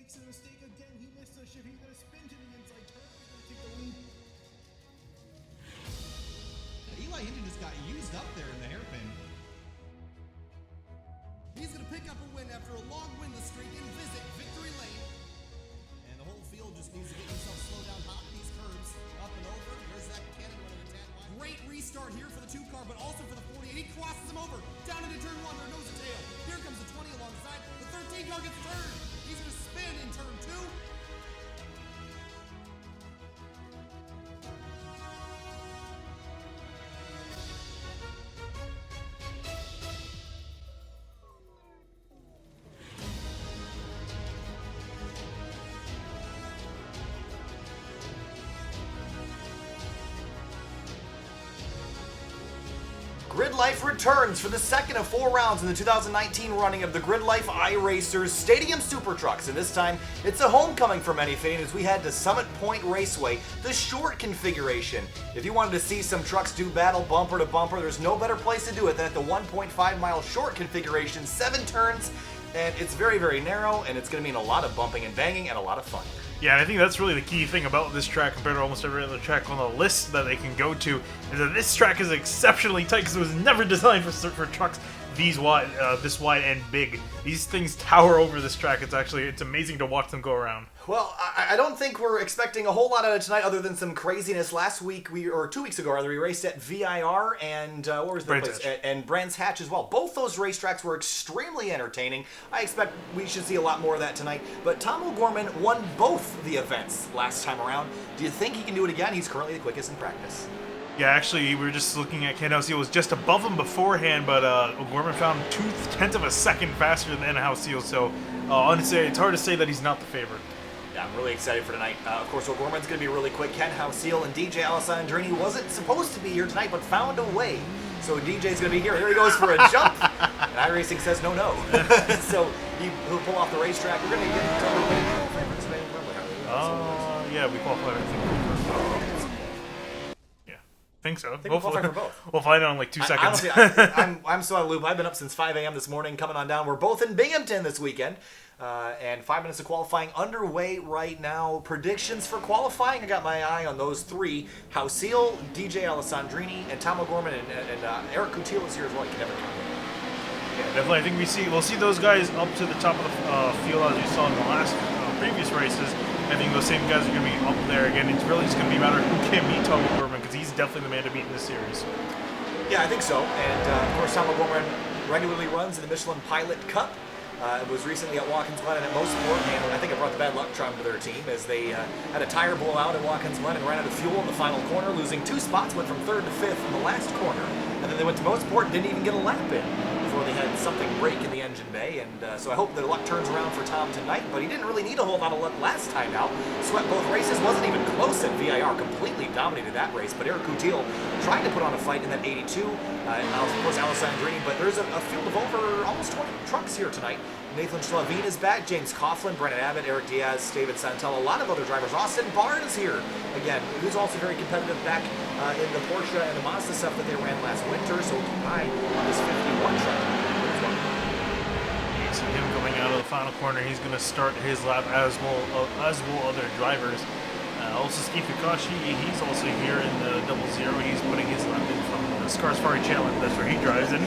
makes a mistake again. He missed a shift. He's going to spin to the inside turn. He's going to take the lead. Eli Hinton just got used up there in the hairpin. He's going to pick up a win after a long winless streak and visit victory lane. And the whole field just needs to get himself slow down, hop these curves, up and over. There's that cannon running a tad wide. Great restart here for the 2 car, but also for the 48. He crosses him over, down into turn 1, there nose to tail. Here comes the 20 alongside. The 13 car gets turned. He's going to spin in turn 2. Grid Life returns for the second of 4 rounds in the 2019 running of the Grid Life iRacers Stadium Super Trucks, and this time it's a homecoming for many fans as we head to Summit Point Raceway, the short configuration. If you wanted to see some trucks do battle bumper to bumper, there's no better place to do it than at the 1.5 mile short configuration, 7 turns, and it's very, very narrow, and it's going to mean a lot of bumping and banging and a lot of fun. Yeah, and I think that's really the key thing about this track compared to almost every other track on the list that they can go to, is that this track is exceptionally tight because it was never designed for trucks this wide and big. These things tower over this track. It's amazing to watch them go around. Well, I don't think we're expecting a whole lot out of tonight other than some craziness. Last week, or 2 weeks ago, rather, we raced at VIR and what was the place? And Brands Hatch as well. Both those racetracks were extremely entertaining. I expect we should see a lot more of that tonight. But Tom O'Gorman won both the events last time around. Do you think he can do it again? He's currently the quickest in practice. Yeah, actually, we were just looking at Ken Halsey. It was just above him beforehand, but O'Gorman found 0.2 of a second faster than Halsey. So honestly, it's hard to say that he's not the favorite. Yeah, I'm really excited for tonight. Of course, O'Gorman's going to be really quick. Ken Halsey and DJ Alessandrini wasn't supposed to be here tonight, but found a way. So DJ's going to be here. Here he goes for a jump. And iRacing says no. So he'll pull off the racetrack. We're going to get favorites. Yeah, we qualified, I think. I think so. I think we'll qualify for both. We'll find out in like 2 seconds. Honestly, I'm so out of the loop. I've been up since 5 a.m. this morning, coming on down. We're both in Binghamton this weekend. And 5 minutes of qualifying underway right now. Predictions for qualifying, I got my eye on those 3. Halsey, DJ Alessandrini, and Tom O'Gorman, and Eric Coutil is here as well. You can never count him. Yeah, definitely. I think we'll see those guys up to the top of the field as you saw in the last previous races. I think those same guys are going to be up there again. It's really just going to be a matter of who can beat Tom O'Gorman because he's definitely the man to beat in this series. Yeah, I think so. And of course, Tom O'Gorman regularly runs in the Michelin Pilot Cup. It was recently at Watkins Glen and at Mosport, and I think it brought the bad luck charm to their team as they had a tire blowout at Watkins Glen and ran out of fuel in the final corner, losing 2 spots, went from 3rd to 5th in the last corner. And then they went to Mosport and didn't even get a lap in before they had something break in the engine bay. And so I hope their luck turns around for Tom tonight, but he didn't really need a whole lot of luck last time out. Swept both races, wasn't even close at VIR, completely dominated that race. But Eric Coutil tried to put on a fight in that 82, and of course Alessandrini, but there's a field of over almost 20 trucks here tonight. Nathan Schlavine is back, James Coughlin, Brennan Abbott, Eric Diaz, David Santel, a lot of other drivers. Austin Barnes here again, who's also very competitive back in the Porsche and the Mazda stuff that they ran last winter, so keep an eye on this 51 truck. You see him coming out of the final corner. He's going to start his lap as will other drivers. Also, Steve Kakashi, he's also here in the 00. He's putting his lap in from the Scarsfari Challenge. That's where he drives in.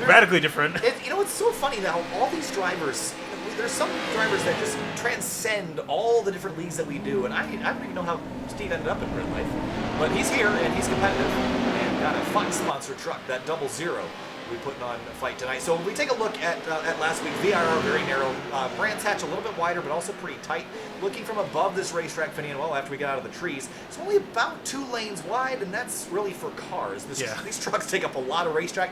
Radically different. It's so funny that all these drivers, there's some drivers that just transcend all the different leagues that we do, and I don't even know how Steve ended up in Grid Life. But he's here, and he's competitive, and got a Fox-sponsored truck, that 00. We're putting on a fight tonight. So if we take a look at last week, VIR very narrow, Brands Hatch a little bit wider, but also pretty tight. Looking from above this racetrack, Finney and well, after we get out of the trees, it's only about 2 lanes wide, and that's really for cars. These trucks take up a lot of racetrack.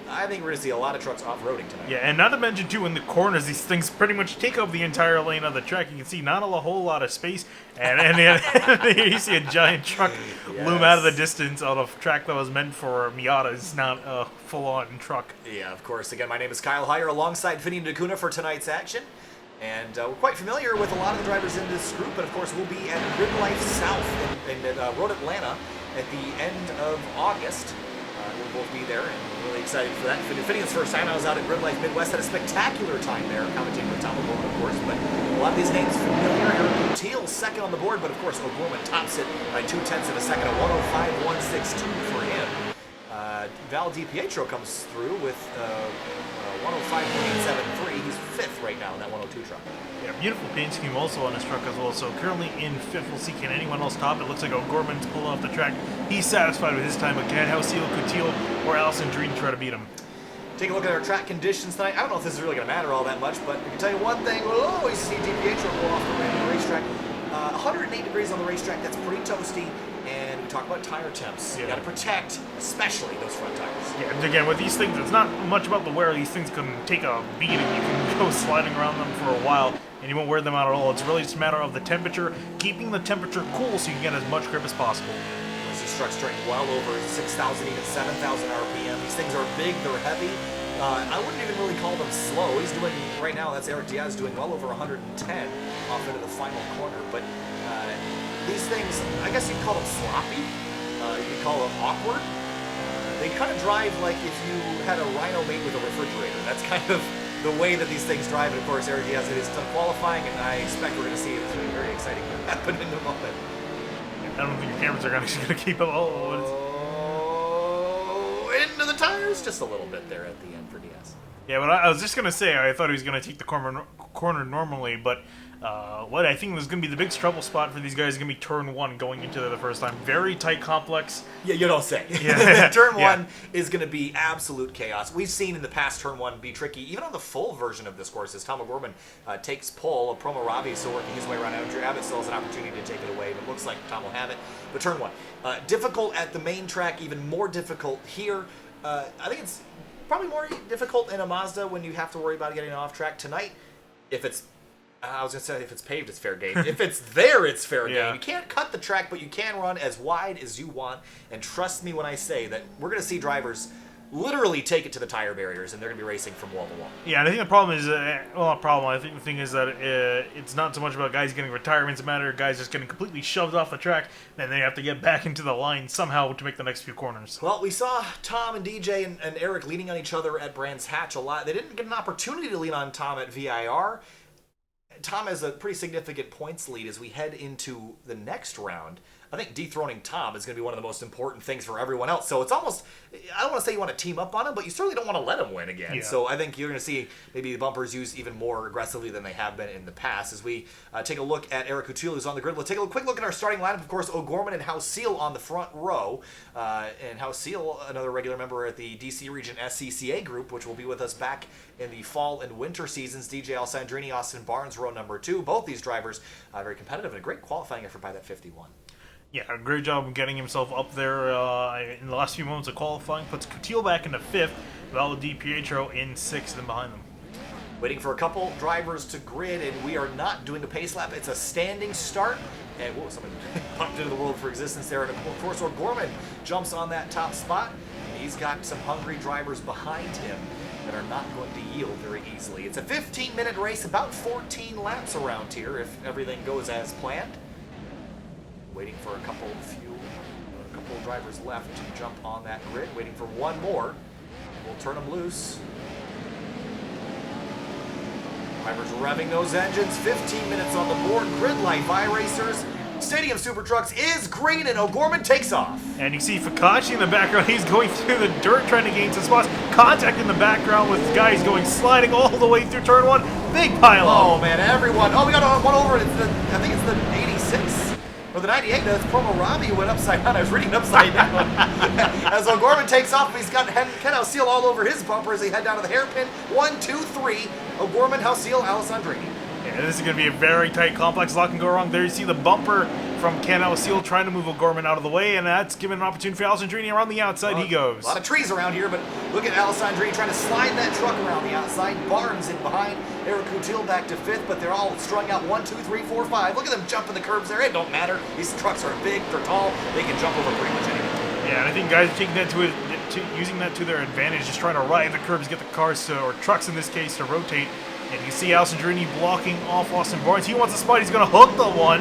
I think we're going to see a lot of trucks off-roading tonight. Yeah, and not to mention, too, in the corners, these things pretty much take up the entire lane of the track. You can see not a whole lot of space, and you see a giant truck loom out of the distance on a track that was meant for Miata. It's not a full-on truck. Yeah, of course. Again, my name is Kyle Heyer, alongside Finney Nakuna for tonight's action. And we're quite familiar with a lot of the drivers in this group, but of course we'll be at Grid Life South in Road Atlanta at the end of August. We'll both be there, and we're really excited for that. Finney's first time I was out at Grid Life Midwest, had a spectacular time there, commentating with Tom O'Gorman, of course, but a lot of these names familiar. Eric Teal second on the board, but of course O'Gorman tops it by 0.2 of a second, a 105.162 for him. Val DiPietro comes through with 105.873. He's fifth right now in that 102 truck. Yeah, beautiful paint scheme also on his truck as well. So currently in fifth. We'll see, can anyone else top? It looks like O'Gorman's pulling off the track. He's satisfied with his time, but can Halcyon Coutil or Allison Dreen try to beat him? Take a look at our track conditions tonight. I don't know if this is really going to matter all that much, but I can tell you one thing. We'll always see DiPietro go off the random racetrack. 108 degrees on the racetrack. That's pretty toasty. And we talk about tire temps. Yeah. You got to protect, especially those front tires. Yeah, and again, with these things, it's not much about the wear. These things can take a beating. You can go sliding around them for a while, and you won't wear them out at all. It's really just a matter of the temperature, keeping the temperature cool so you can get as much grip as possible. These trucks turning well over 6,000, even 7,000 RPM. These things are big, they're heavy. I wouldn't even really call them slow. He's doing, right now, that's Eric Diaz doing well over 110 off into the final corner. But these things, I guess you'd call them sloppy. You could call them awkward. They kind of drive like if you had a Rhino mate with a refrigerator. That's kind of the way that these things drive. And of course, Eric Diaz is done qualifying, and I expect we're going to see it. It's going to be very exciting to happen in a moment. I don't think your cameras are actually going to keep up. Oh, into the tires just a little bit there at the end for Diaz. Yeah, but I was just going to say, I thought he was going to take the corner normally, but what I think was going to be the big trouble spot for these guys is going to be turn one going into the first time. Very tight complex. Yeah, you don't say. Yeah. Turn one is going to be absolute chaos. We've seen in the past turn one be tricky, even on the full version of this course, as Tom O'Gorman takes pole. Promo Ravi is still working his way around. Andrew Abbott still has an opportunity to take it away, but it looks like Tom will have it. But turn one. Difficult at the main track, even more difficult here. I think it's probably more difficult in a Mazda when you have to worry about getting off track. Tonight, if it's I was going to say if it's paved, it's fair game. If it's there, it's fair game. You can't cut the track, but you can run as wide as you want. And trust me when I say that we're going to see drivers literally take it to the tire barriers, and they're going to be racing from wall to wall. Yeah, and I think the problem is, well, not problem, I think the thing is that it's not so much about guys getting retirements, it's a matter of guys just getting completely shoved off the track, and they have to get back into the line somehow to make the next few corners. Well, we saw Tom and DJ and Eric leaning on each other at Brands Hatch a lot. They didn't get an opportunity to lean on Tom at VIR. Tom has a pretty significant points lead as we head into the next round. I think dethroning Tom is going to be one of the most important things for everyone else. So it's almost, I don't want to say you want to team up on him, but you certainly don't want to let him win again. Yeah. So I think you're going to see maybe the bumpers used even more aggressively than they have been in the past. As we take a look at Eric Coutil, who's on the grid, let's take a quick look at our starting lineup. Of course, O'Gorman and Halcyon on the front row. And Halcyon, another regular member at the DC Region SCCA group, which will be with us back in the fall and winter seasons. DJ Alessandrini, Austin Barnes, row number 2. Both these drivers very competitive and a great qualifying effort by that 51. Yeah, a great job of getting himself up there in the last few moments of qualifying. Puts Coutil back into 5th, Val DiPietro in 6th and behind them. Waiting for a couple drivers to grid, and we are not doing a pace lap. It's a standing start. And whoa, somebody popped into the world for existence there. And of course, O'Gorman jumps on that top spot. And he's got some hungry drivers behind him that are not going to yield very easily. It's a 15-minute race, about 14 laps around here if everything goes as planned. Waiting for a couple of drivers left to jump on that grid. Waiting for one more. We'll turn them loose. Drivers revving those engines. 15 minutes on the board. Grid light, iRacers. Stadium Super Trucks is green, and O'Gorman takes off. And you see Fakachi in the background. He's going through the dirt trying to gain some spots. Contact in the background with guys going sliding all the way through turn 1. Big pile up. Oh, man, everyone. Oh, we got one over. I think it's the 86. Or the 98, that's Promo Robbie went upside down. I was reading upside down. As O'Gorman takes off, he's got Ken Halcyon all over his bumper as they head down to the hairpin. 1, 2, 3. O'Gorman, Halcyon, Alessandrini. Yeah, this is going to be a very tight, complex. A lot can go wrong. There you see the bumper from Ken Halcyon trying to move O'Gorman out of the way, and that's given an opportunity for Alessandrini. Around the outside he goes. A lot of trees around here, but look at Alessandrini trying to slide that truck around the outside. Barnes in behind. Eric Coutil back to 5th, but they're all strung out 1, 2, 3, 4, 5. Look at them jumping the curbs there. It don't matter. These trucks are big, they're tall, they can jump over pretty much anything. Yeah, and I think guys are taking that using that to their advantage, just trying to ride the curbs, get the cars or trucks in this case, to rotate. And you see Alessandrini blocking off Austin Barnes. He wants a spot. He's going to hook the one.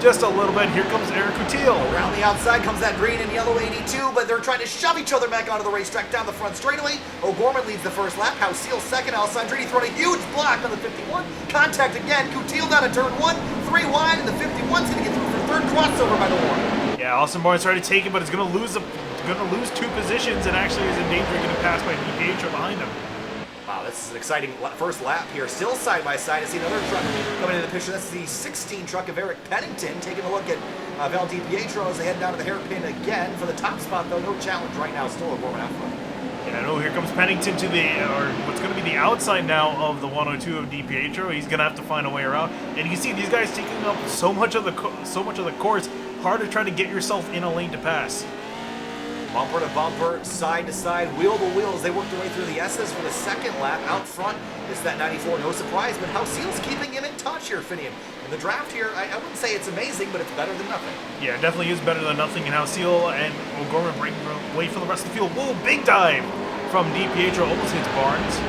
just a little bit. Here comes Eric Coutil. Around the outside comes that green and yellow 82, but they're trying to shove each other back onto the racetrack down the front straightaway. O'Gorman leads the first lap. Hausil second. Alessandrini throwing a huge block on the 51. Contact again. Coutil down to turn 1. 3 wide, and the 51's going to get through for third crossover by the one. Yeah, Austin Barnes tried to take it, but it's going to lose 2 positions, and actually is in danger of getting passed by DiPietro behind him. Wow, this is an exciting first lap here. Still side by side. I see another truck coming into the picture. That's the 16 truck of Eric Pennington. Taking a look at Val DiPietro as they head down to the hairpin again. For the top spot, though, no challenge right now. Still a O'Gorman out front. Yeah, I know. Here comes Pennington to or what's going to be the outside now of the 102 of DiPietro. He's going to have to find a way around. And you can see these guys taking up so much of the course. Hard to try to get yourself in a lane to pass. Bumper to bumper, side to side, wheel to wheel as they work their way through the S's for the second lap. Out front is that 94, no surprise, but Hausil's keeping him in touch here, Finian. In the draft here, I wouldn't say it's amazing, but it's better than nothing. Yeah, it definitely is better than nothing, and Hausil and O'Gorman breaking away from the rest of the field. Whoa, big dive from DiPietro, almost hits Barnes.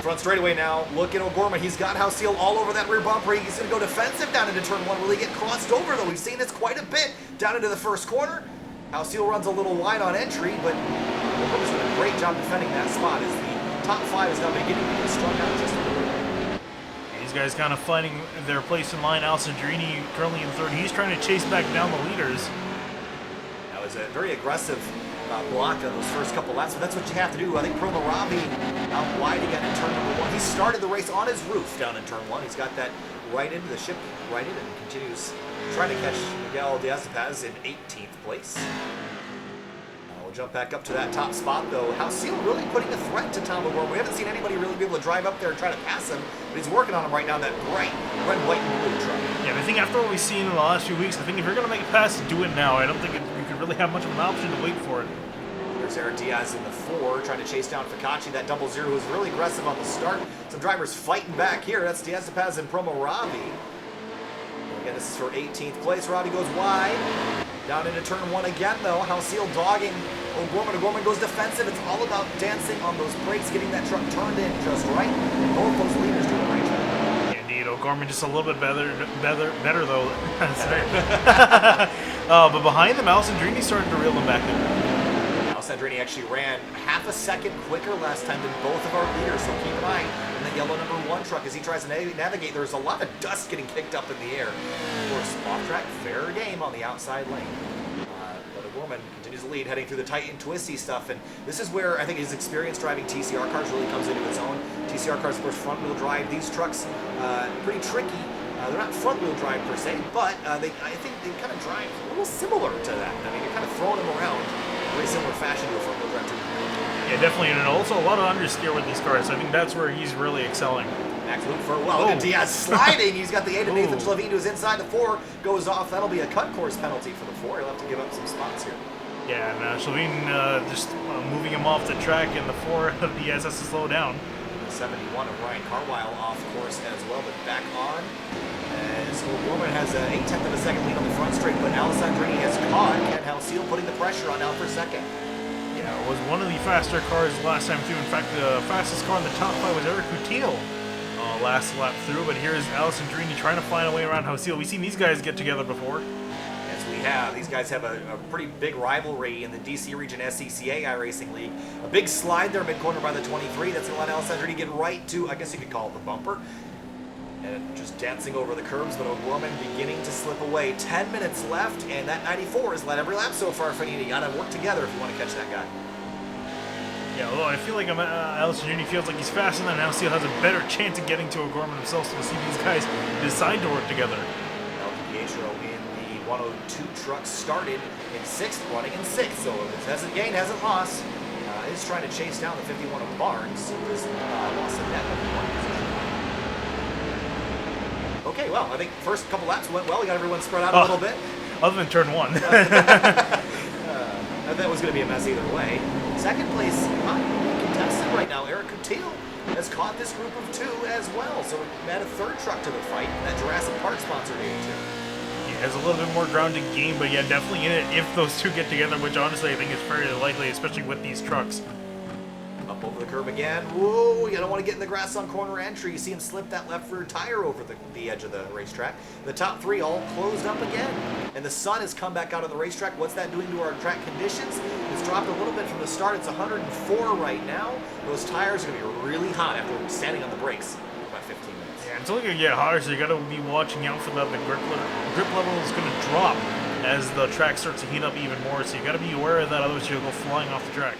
Front straightaway now, look at O'Gorman. He's got Hausil all over that rear bumper. He's going to go defensive down into turn 1. Will he get crossed over, though? We've seen this quite a bit down into the first corner. Hausil runs a little wide on entry, but O'Gorman's done a great job defending that spot as the top 5 is now beginning to get strung out just a little bit. These guys kind of finding their place in line. Alessandrini currently in third. He's trying to chase back down the leaders. That was a very aggressive block on those first couple laps, but that's what you have to do. I think Promo Ravi out wide again in turn number 1. He started the race on his roof down in turn 1. He's got that right into the ship, right in, and continues trying to catch Miguel Diaz-Paz in 18th place. We'll jump back up to that top spot, though. Hausil really putting a threat to Tom O'Gorman. We haven't seen anybody really be able to drive up there and try to pass him, but he's working on him right now in that bright red, white, and blue truck. Yeah, I think after what we've seen in the last few weeks, I think if you're going to make a pass, do it now. I don't think you could really have much of an option to wait for it. There's Eric Diaz in the 4, trying to chase down Ficacci. That 00 was really aggressive on the start. Some drivers fighting back here. That's Diaz-Paz and Promo Ravi. Again, this is for 18th place. Ravi goes wide. Down into turn 1 again, though. Hausil dogging O'Gorman. O'Gorman goes defensive. It's all about dancing on those brakes, getting that truck turned in just right. And both those leaders do a great job. Yeah, indeed, O'Gorman just a little bit better though. But behind them, Alessandrini started to reel them back in. Alessandrini actually ran half a second quicker last time than both of our leaders, so keep an eye on the yellow number 1 truck as he tries to navigate. There's a lot of dust getting kicked up in the air. Of course, off track, fair game on the outside lane. But O'Gorman continues to lead, heading through the tight and twisty stuff, and this is where I think his experience driving TCR cars really comes into its own. TCR cars, of course, front-wheel drive. These trucks, pretty tricky. They're not front-wheel drive per se, but I think they kind of drive a little similar to that. I mean, you're kind of throwing them around in a very similar fashion to a front-wheel drive too. Yeah, definitely, and also a lot of understeer with these cars. I think that's where he's really excelling. Max Luke for look at Diaz sliding. He's got the 8 of Nathan Schlavine who's inside. The 4 goes off. That'll be a cut course penalty for the 4. He'll have to give up some spots here. Yeah, and Schlavine just moving him off the track, and the 4 of Diaz has to slow down. 71 of Ryan Carwile off course as well, but back on. As O'Gorman has an 8/10 of a second lead on the front straight, but Alessandrini has caught Ken Hausil, putting the pressure on now for second. Yeah, it was one of the faster cars last time through. In fact, the fastest car in the top 5 was Eric Coutil last lap through, but here's Alessandrini trying to find a way around Hausil. We've seen these guys get together before. Yes, we have. These guys have a pretty big rivalry in the DC Region SCCA iRacing League. A big slide there mid-corner by the 23. That's going to let Alessandrini get right to, I guess you could call it the bumper. And just dancing over the curbs, but O'Gorman beginning to slip away. 10 minutes left, and that 94 has led every lap so far, Fanini. You got to work together if you want to catch that guy. Yeah, although I feel like Alessandrini feels like he's faster than Hausil, has a better chance of getting to O'Gorman himself, so we'll see these guys decide to work together. DiPietro in the 102 truck started in 6th, running in 6th, so it hasn't gained, hasn't lost. Is trying to chase down the 51 of Barnes, who has lost a net of 1 position. Okay, well, I think first couple laps went well. We got everyone spread out a little bit. Other than turn 1. That was going to be a mess either way. Second place, contested right now. Eric Coutil has caught this group of 2 as well. So we add a 3rd truck to the fight. That Jurassic Park sponsored 82. He has a little bit more ground to gain, but yeah, definitely in it if those 2 get together, which honestly I think is fairly likely, especially with these trucks. Up Jump over the curb again. Whoa, you don't want to get in the grass on corner entry. You see him slip that left rear tire over the edge of the racetrack. The top three all closed up again. And the sun has come back out of the racetrack. What's that doing to our track conditions? It's dropped a little bit from the start. It's 104 right now. Those tires are going to be really hot after standing on the brakes for about 15 minutes. Yeah, it's only going to get hotter, so you got to be watching out for that. The grip level is going to drop as the track starts to heat up even more, so you got to be aware of that, otherwise you'll go flying off the track.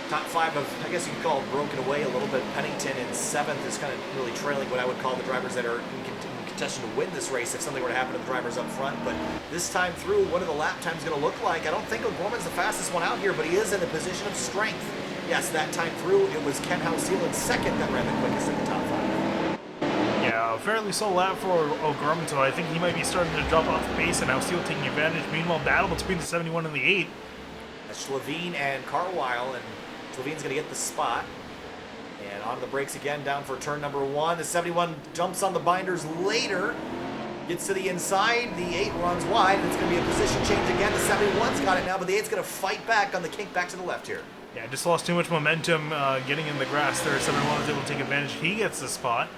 Top five of, I guess you could call it broken away a little bit. Pennington in 7th is kind of really trailing what I would call the drivers that are in contention to win this race if something were to happen to the drivers up front. But this time through, what are the lap times going to look like? I don't think O'Gorman's the fastest one out here, but he is in a position of strength. Yes, that time through, it was Ken Houseel in 2nd that ran the quickest in the top 5. Yeah, a fairly slow lap for O'Gorman, so I think he might be starting to drop off the pace, and Houseel taking advantage. Meanwhile, battle between the 71 and the 8. That's Levine and Carwile, and Levine's going to get the spot. And on the brakes again, down for turn number 1. The 71 jumps on the binders later. Gets to the inside. The 8 runs wide, and it's going to be a position change again. The 71's got it now, but the 8's going to fight back on the kink back to the left here. Yeah, just lost too much momentum getting in the grass there. 71 was able to take advantage. He gets the spot.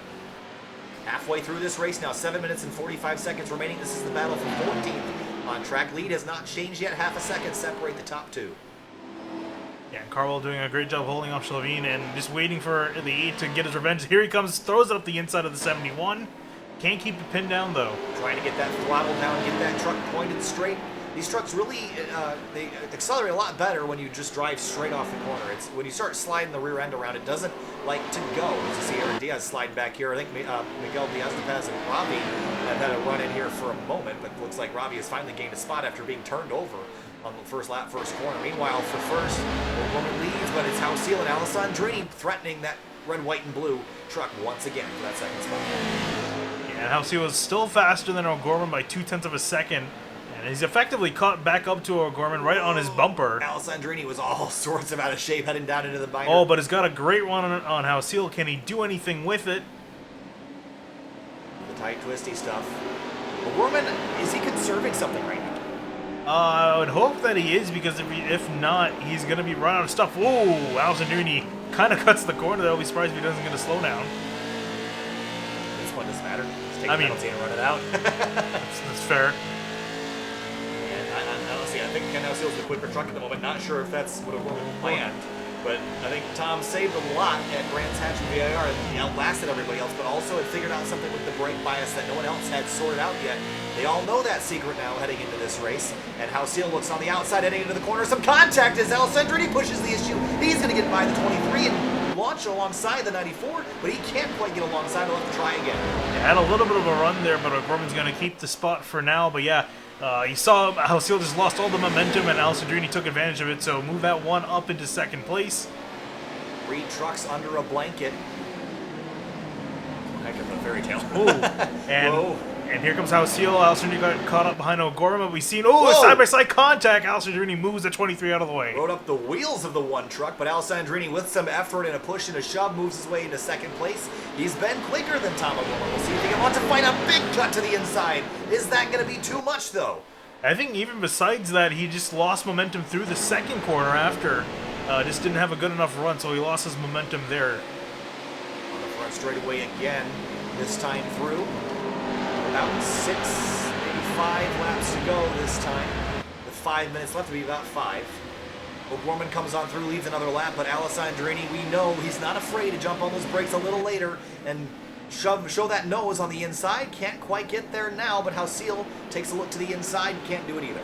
Halfway through this race now, 7 minutes and 45 seconds remaining. This is the battle for 14th. On track lead has not changed yet. Half a second separate the top 2. Yeah, and Carwell doing a great job holding off Levine and just waiting for the 8 to get his revenge. Here he comes, throws it up the inside of the 71. Can't keep the pin down, though. Trying to get that throttle down, get that truck pointed straight. These trucks really, they accelerate a lot better when you just drive straight off the corner. It's when you start sliding the rear end around, it doesn't like to go. As you see Aaron Diaz slide back here. I think Miguel Diaz-Paz and Robbie have had a run in here for a moment, but it looks like Robbie has finally gained a spot after being turned over on the first lap, first corner. Meanwhile, for first, O'Gorman leads, but it's Houseel and Alessandrini threatening that red, white, and blue truck once again for that second spot. Yeah, Houseel was still faster than O'Gorman by 0.2 of a second. And he's effectively caught back up to O'Gorman right on his bumper. Alessandrini was all sorts of out of shape heading down into the binder. Oh, but he's got a great one on Houseel. Can he do anything with it? The tight, twisty stuff. O'Gorman, is he conserving something right now? I would hope that he is, because if not, he's going to be running out of stuff. Whoa, Alessandrini kind of cuts the corner. I'll be surprised if he doesn't get a slowdown. This one doesn't matter. Just take the penalty and run it out. That's fair. Honestly, I think Ken Houseel's the quicker truck at the moment. Not sure if that's what O'Gorman planned, but I think Tom saved a lot at Brands Hatch and VIR, and he outlasted everybody else, but also had figured out something with the brake bias that no one else had sorted out yet. They all know that secret now heading into this race, and Houseel looks on the outside heading into the corner. Some contact as Alessandrini pushes the issue. He's going to get by the 23 and launch alongside the 94, but he can't quite get alongside. He'll have to try again. Yeah, had a little bit of a run there, but O'Gorman's going to keep the spot for now. But yeah, you saw Houseel just lost all the momentum, and Alessandrini took advantage of it, so move that one up into second place. 3 trucks under a blanket. Heck of a fairy tale. And here comes Houseel. Alessandrini got caught up behind O'Gorman. We've seen, side-by-side contact. Alessandrini moves the 23 out of the way. Rode up the wheels of the one truck, but Alessandrini, with some effort and a push and a shove, moves his way into second place. He's been quicker than Tom O'Gorman. We'll see if he can want to find a big cut to the inside. Is that going to be too much, though? I think even besides that, he just lost momentum through the second corner after. Just didn't have a good enough run, so he lost his momentum there. On the front straightaway again, this time through. About 6, maybe 5 laps to go this time. With 5 minutes left to be about 5. O'Gorman comes on through, leads another lap, but Alessandrini, we know he's not afraid to jump on those brakes a little later and show that nose on the inside. Can't quite get there now, but Houseel takes a look to the inside, can't do it either.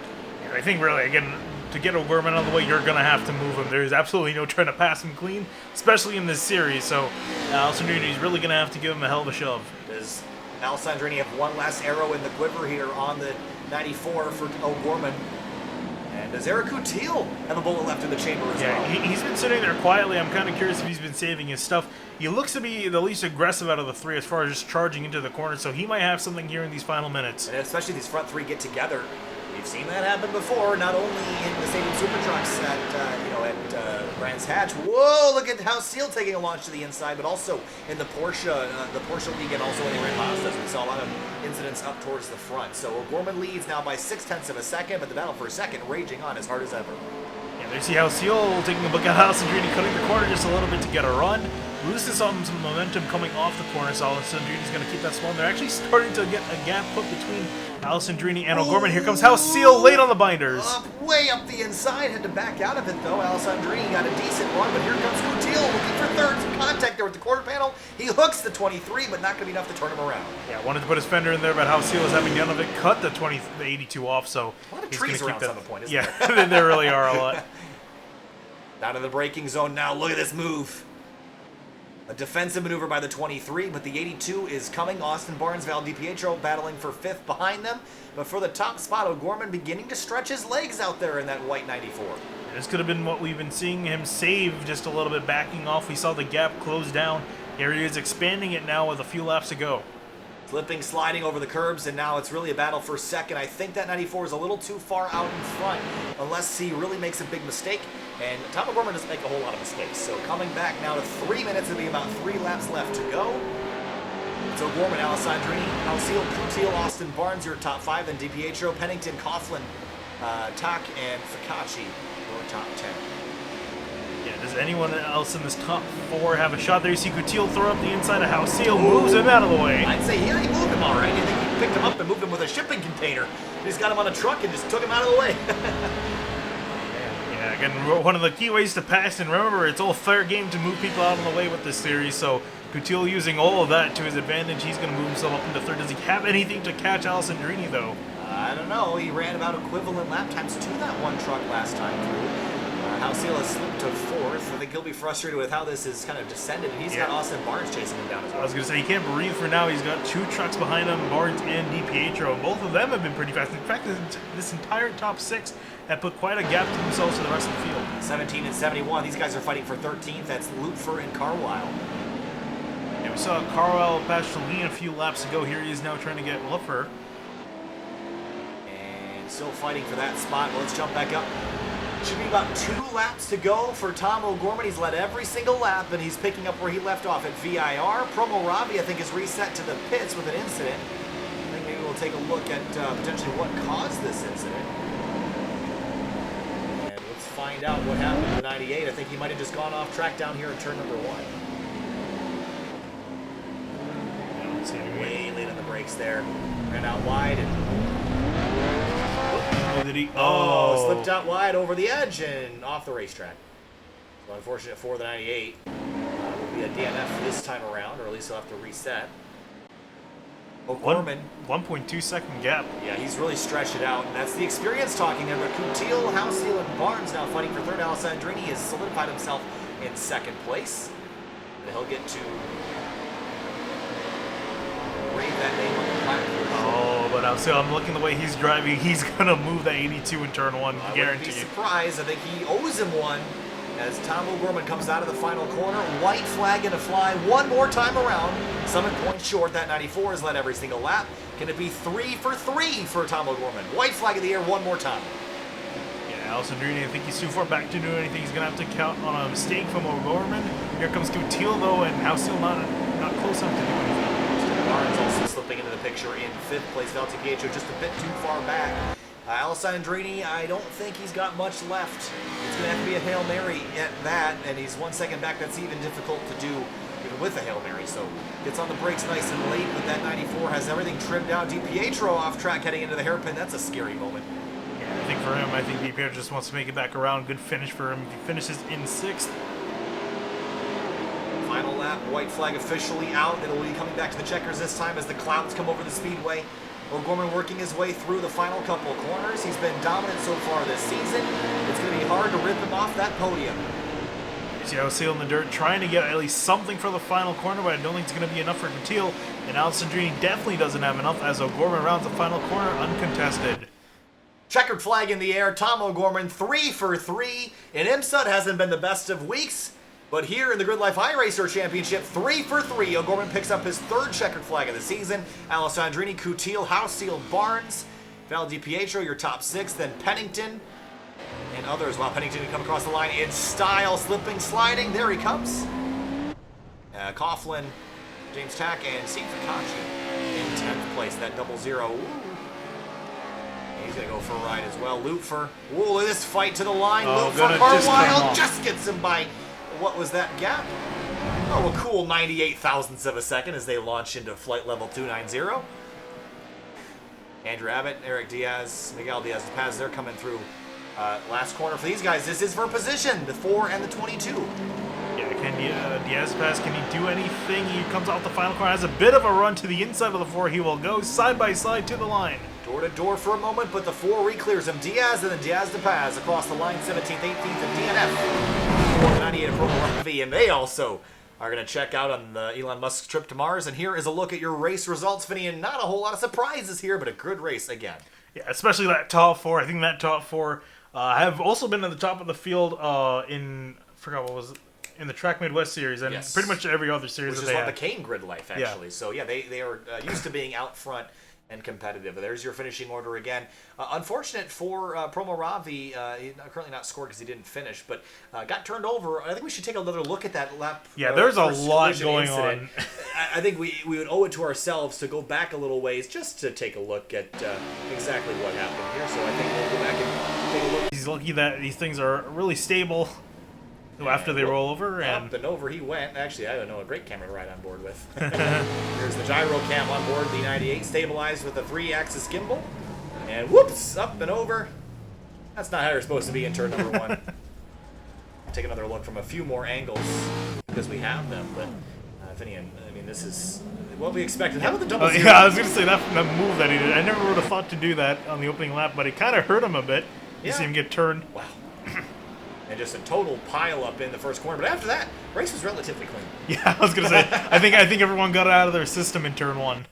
I think really, again, to get O'Gorman out of the way, you're going to have to move him. There's absolutely no trying to pass him clean, especially in this series. So Alessandrini's really going to have to give him a hell of a shove. Does Alessandrini have one last arrow in the quiver here on the 94 for O'Gorman? And does Eric Coutil have a bullet left in the chamber as well? Yeah, he's been sitting there quietly. I'm kind of curious if he's been saving his stuff. He looks to be the least aggressive out of the 3 as far as just charging into the corner, so he might have something here in these final minutes. And especially these front 3 get together. We've seen that happen before, not only in the Stadium Super Trucks at Brands Hatch. Whoa, look at Houseel taking a launch to the inside, but also in the Porsche League, and also in the Red Mazdas. We saw a lot of incidents up towards the front. So O'Gorman leads now by 0.6 of a second, but the battle for a second raging on as hard as ever. Yeah, There you see how Seal taking a look at Alessandrini, cutting the corner just a little bit to get a run. Loses some momentum coming off the corner, so Alessandrini's going to keep that small. They're actually starting to get a gap put between Alessandrini and O'Gorman. Here comes House Seal late on the binders. Way up the inside, had to back out of it though. Alessandrini got a decent run, but here comes Coutil looking for third. Some contact there with the quarter panel. He hooks the 23, but not going to be enough to turn him around. Yeah, wanted to put his fender in there, but House Seal is having none of it. Cut the 82 off, so a lot of he's trees gonna around keep on the point, isn't yeah, there really are a lot. Down to the braking zone now. Look at this move. A defensive maneuver by the 23, but the 82 is coming. Austin Barnes, Val DiPietro battling for 5th behind them. But for the top spot, O'Gorman beginning to stretch his legs out there in that white 94. This could have been what we've been seeing him save, just a little bit backing off. We saw the gap close down. Here he is expanding it now with a few laps to go. Slipping, sliding over the curbs, and now it's really a battle for second. I think that 94 is a little too far out in front, unless he really makes a big mistake. And Tom O'Gorman doesn't make a whole lot of mistakes. So coming back now to 3 minutes, it'll be about 3 laps left to go. It's O'Gorman, Alessandrini, Alciel, Coutil, Austin Barnes, your top 5, then DiPietro, Pennington, Coughlin, Tak, and Ficacci, your top 10. Yeah, does anyone else in this top 4 have a shot there? You see Coutil throw up the inside of House Seal, moves him out of the way. I'd say, yeah, he moved him all right. I think he picked him up and moved him with a shipping container. He's got him on a truck and just took him out of the way. Yeah, again, one of the key ways to pass, and remember, it's all fair game to move people out of the way with this series, so Coutil using all of that to his advantage. He's going to move himself up into 3rd. Does he have anything to catch Alessandrini, though? I don't know. He ran about equivalent lap times to that one truck last time through. Halsey has slipped to 4th. I think he'll be frustrated with how this is kind of descended, and he's got Austin Barnes chasing him down as well. I was going to say, he can't breathe for now. He's got 2 trucks behind him, Barnes and DiPietro, and both of them have been pretty fast. In fact, this entire top 6 have put quite a gap to themselves to the rest of the field. 17 and 71. These guys are fighting for 13th. That's Lutfer and Carlisle. Yeah, we saw Carlisle pass Chalene a few laps ago. Here he is now trying to get Lutfer. And still fighting for that spot. Well, let's jump back up. Should be about 2 laps to go for Tom O'Gorman. He's led every single lap, and he's picking up where he left off at VIR. Promo Ravi, I think, is reset to the pits with an incident. I think maybe we'll take a look at potentially what caused this incident. And let's find out what happened to the 98. I think he might have just gone off track down here in turn number 1. Way late on the brakes there. Ran out wide and... Did he? Slipped out wide over the edge and off the racetrack. So unfortunate for the 98. Will be a DNF this time around, or at least he'll have to reset. O'Gorman. 1.2 second gap. Yeah, he's really stretched it out, and that's the experience talking there. But Coutil, Halsey, and Barnes now fighting for 3rd. Alessandrini has solidified himself in 2nd place. And he'll get to rave that name on the platform. But I'm looking the way he's driving. He's going to move that 82 in turn 1, I guarantee. wouldn't be surprised. I think he owes him one as Tom O'Gorman comes out of the final corner. White flag and a fly one more time around. Summit point short. That 94 has led every single lap. Can it be 3 for 3 for Tom O'Gorman? White flag in the air one more time. Yeah, Alessandrini, I think he's too far back to do anything. He's going to have to count on a mistake from O'Gorman. Here comes Coutil, though, and Halsey not close enough to do anything. Barnes also slipping into the picture in 5th place. Val DiPietro just a bit too far back. Alessandrini, I don't think he's got much left. It's going to have to be a Hail Mary at that, and he's 1 second back. That's even difficult to do even with a Hail Mary. So gets on the brakes nice and late, but that 94 has everything trimmed out. DiPietro off track heading into the hairpin. That's a scary moment. Yeah, I think for him, I think DiPietro just wants to make it back around. Good finish for him. He finishes in 6th. Final lap, white flag officially out. It'll be coming back to the checkers this time as the clouds come over the speedway. O'Gorman working his way through the final couple of corners. He's been dominant so far this season. It's going to be hard to rip him off that podium. You see Halsey in the dirt trying to get at least something for the final corner, but I don't think it's going to be enough for Coutil. And Alessandrini definitely doesn't have enough as O'Gorman rounds the final corner uncontested. Checkered flag in the air. Tom O'Gorman 3 for 3. In IMSA, it hasn't been the best of weeks. But here in the Grid Life iRacer Championship, 3 for 3. O'Gorman picks up his 3rd checkered flag of the season. Alessandrini, Coutil, Halsey, Barnes, Val DiPietro, your top 6. Then Pennington and others. Wow, Pennington can come across the line in style, slipping, sliding. There he comes. Coughlin, James Tak, and Steve Ficacci in 10th place. That 00. He's going to go for a ride as well. Lutfer. Whoa, this fight to the line. Oh, Lutfer gonna just cut him Carlisle off. just gets him by, what was that gap? Oh, a cool 98 thousandths of a second as they launch into flight level 290. Andrew Abbott, Eric Diaz, Miguel Diaz-Paz, they're coming through last corner for these guys. This is for position, the 4 and the 22. Yeah, can Diaz-Paz, can he do anything? He comes out the final corner, has a bit of a run to the inside of the 4. He will go side by side to the line. Door to door for a moment, but the 4 re-clears him. Diaz and then Diaz-Paz across the line, 17th, 18th, and DNF. 498 of Promo Rugby, and they also are going to check out on the Elon Musk trip to Mars. And here is a look at your race results, Vinny, and not a whole lot of surprises here, but a good race again. Yeah, especially that top 4. I think that top 4 have also been at the top of the field in, I forgot what was it, in the Track Midwest series, and Yes. pretty much every other series Which that is they what had. became Grid Life, actually. So, yeah, they are used to being out front and competitive. There's your finishing order again. Unfortunate for Promo Ravi, currently not scored because he didn't finish, but got turned over. I think we should take another look at that lap. Yeah, there's a first lot collision going incident. on. I think we would owe it to ourselves to go back a little ways just to take a look at exactly what happened here. So I think we'll go back and take a look. He's lucky that these things are really stable after they roll over. And Up and over he went. Actually, I don't know, a great camera to ride on board with. There's the gyro cam on board the 98, stabilized with a 3-axis gimbal. And whoops, up and over. That's not how you're supposed to be in turn number 1. Take another look from a few more angles because we have them. But, Finian, I mean, this is what we expected. How about the double zero? yeah, I was going to say that move that he did. I never would have thought to do that on the opening lap, but it kind of hurt him a bit. You Yeah. see him get turned. Wow. And just a total pile up in the first corner. But after that, race was relatively clean. Yeah, I was going to say, I think everyone got it out of their system in turn 1.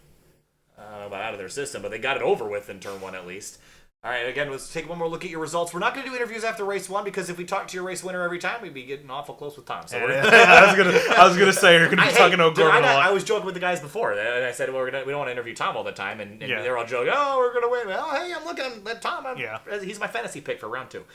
I don't know about out of their system, but they got it over with in turn 1 at least. All right, again, let's take one more look at your results. We're not going to do interviews after race 1 because if we talk to your race winner every time, we'd be getting awful close with time. So we're I was gonna say you're gonna be talking about Gordon a lot. I was joking with the guys before, and I said we don't want to interview Tom all the time, and Yeah. they're all joking. Oh, we're gonna win. Oh, hey, I'm looking at Tom. Yeah. He's my fantasy pick for round 2.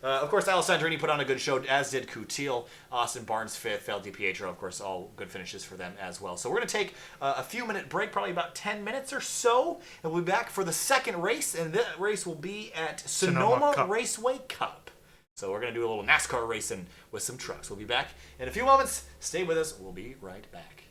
Of course, Alessandrini put on a good show, as did Coutil. Austin Barnes 5th, Fel DiPietro, of course, all good finishes for them as well. So we're going to take a few-minute break, probably about 10 minutes or so, and we'll be back for the second race, and that race will be at Sonoma Cup. Raceway Cup. So we're going to do a little NASCAR racing with some trucks. We'll be back in a few moments. Stay with us. We'll be right back.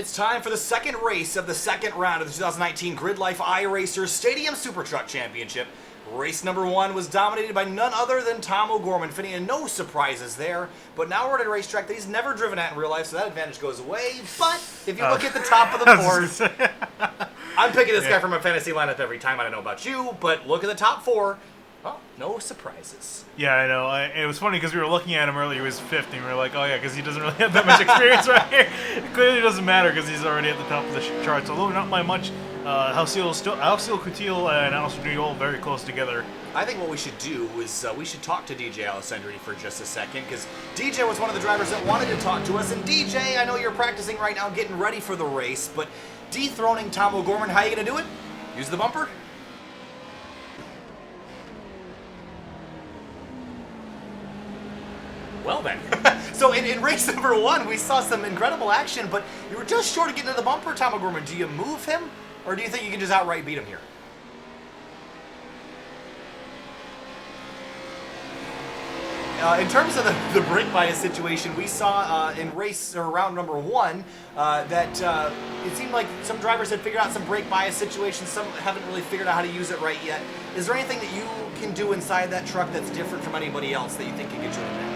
it's time for the second race of the second round of the 2019 Grid Life iRacers Stadium Super Truck Championship. Race number 1 was dominated by none other than Tom O'Gorman, fitting in no surprises there. But now we're at a racetrack that he's never driven at in real life, so that advantage goes away. But if you look at the top of the board, I'm picking this guy from my fantasy lineup every time. I don't know about you, but look at the top 4. Well, no surprises. Yeah, I know. It was funny because we were looking at him earlier. He was 50, and we were like, oh, yeah, because he doesn't really have that much experience right here. It clearly doesn't matter because he's already at the top of the charts, although not by much. Halcyon Coutil and Alistair Duniol very close together. I think what we should do is we should talk to DJ Alessandri for just a second, because DJ was one of the drivers that wanted to talk to us. And DJ, I know you're practicing right now, getting ready for the race, but dethroning Tom O'Gorman, how are you going to do it? Use the bumper? Well then. So in race number 1, we saw some incredible action, but you were just short of getting to the bumper, Tom O'Gorman. Do you move him, or do you think you can just outright beat him here? In terms of the brake bias situation, we saw in round number 1 that it seemed like some drivers had figured out some brake bias situations. Some haven't really figured out how to use it right yet. Is there anything that you can do inside that truck that's different from anybody else that you think can get you an advantage?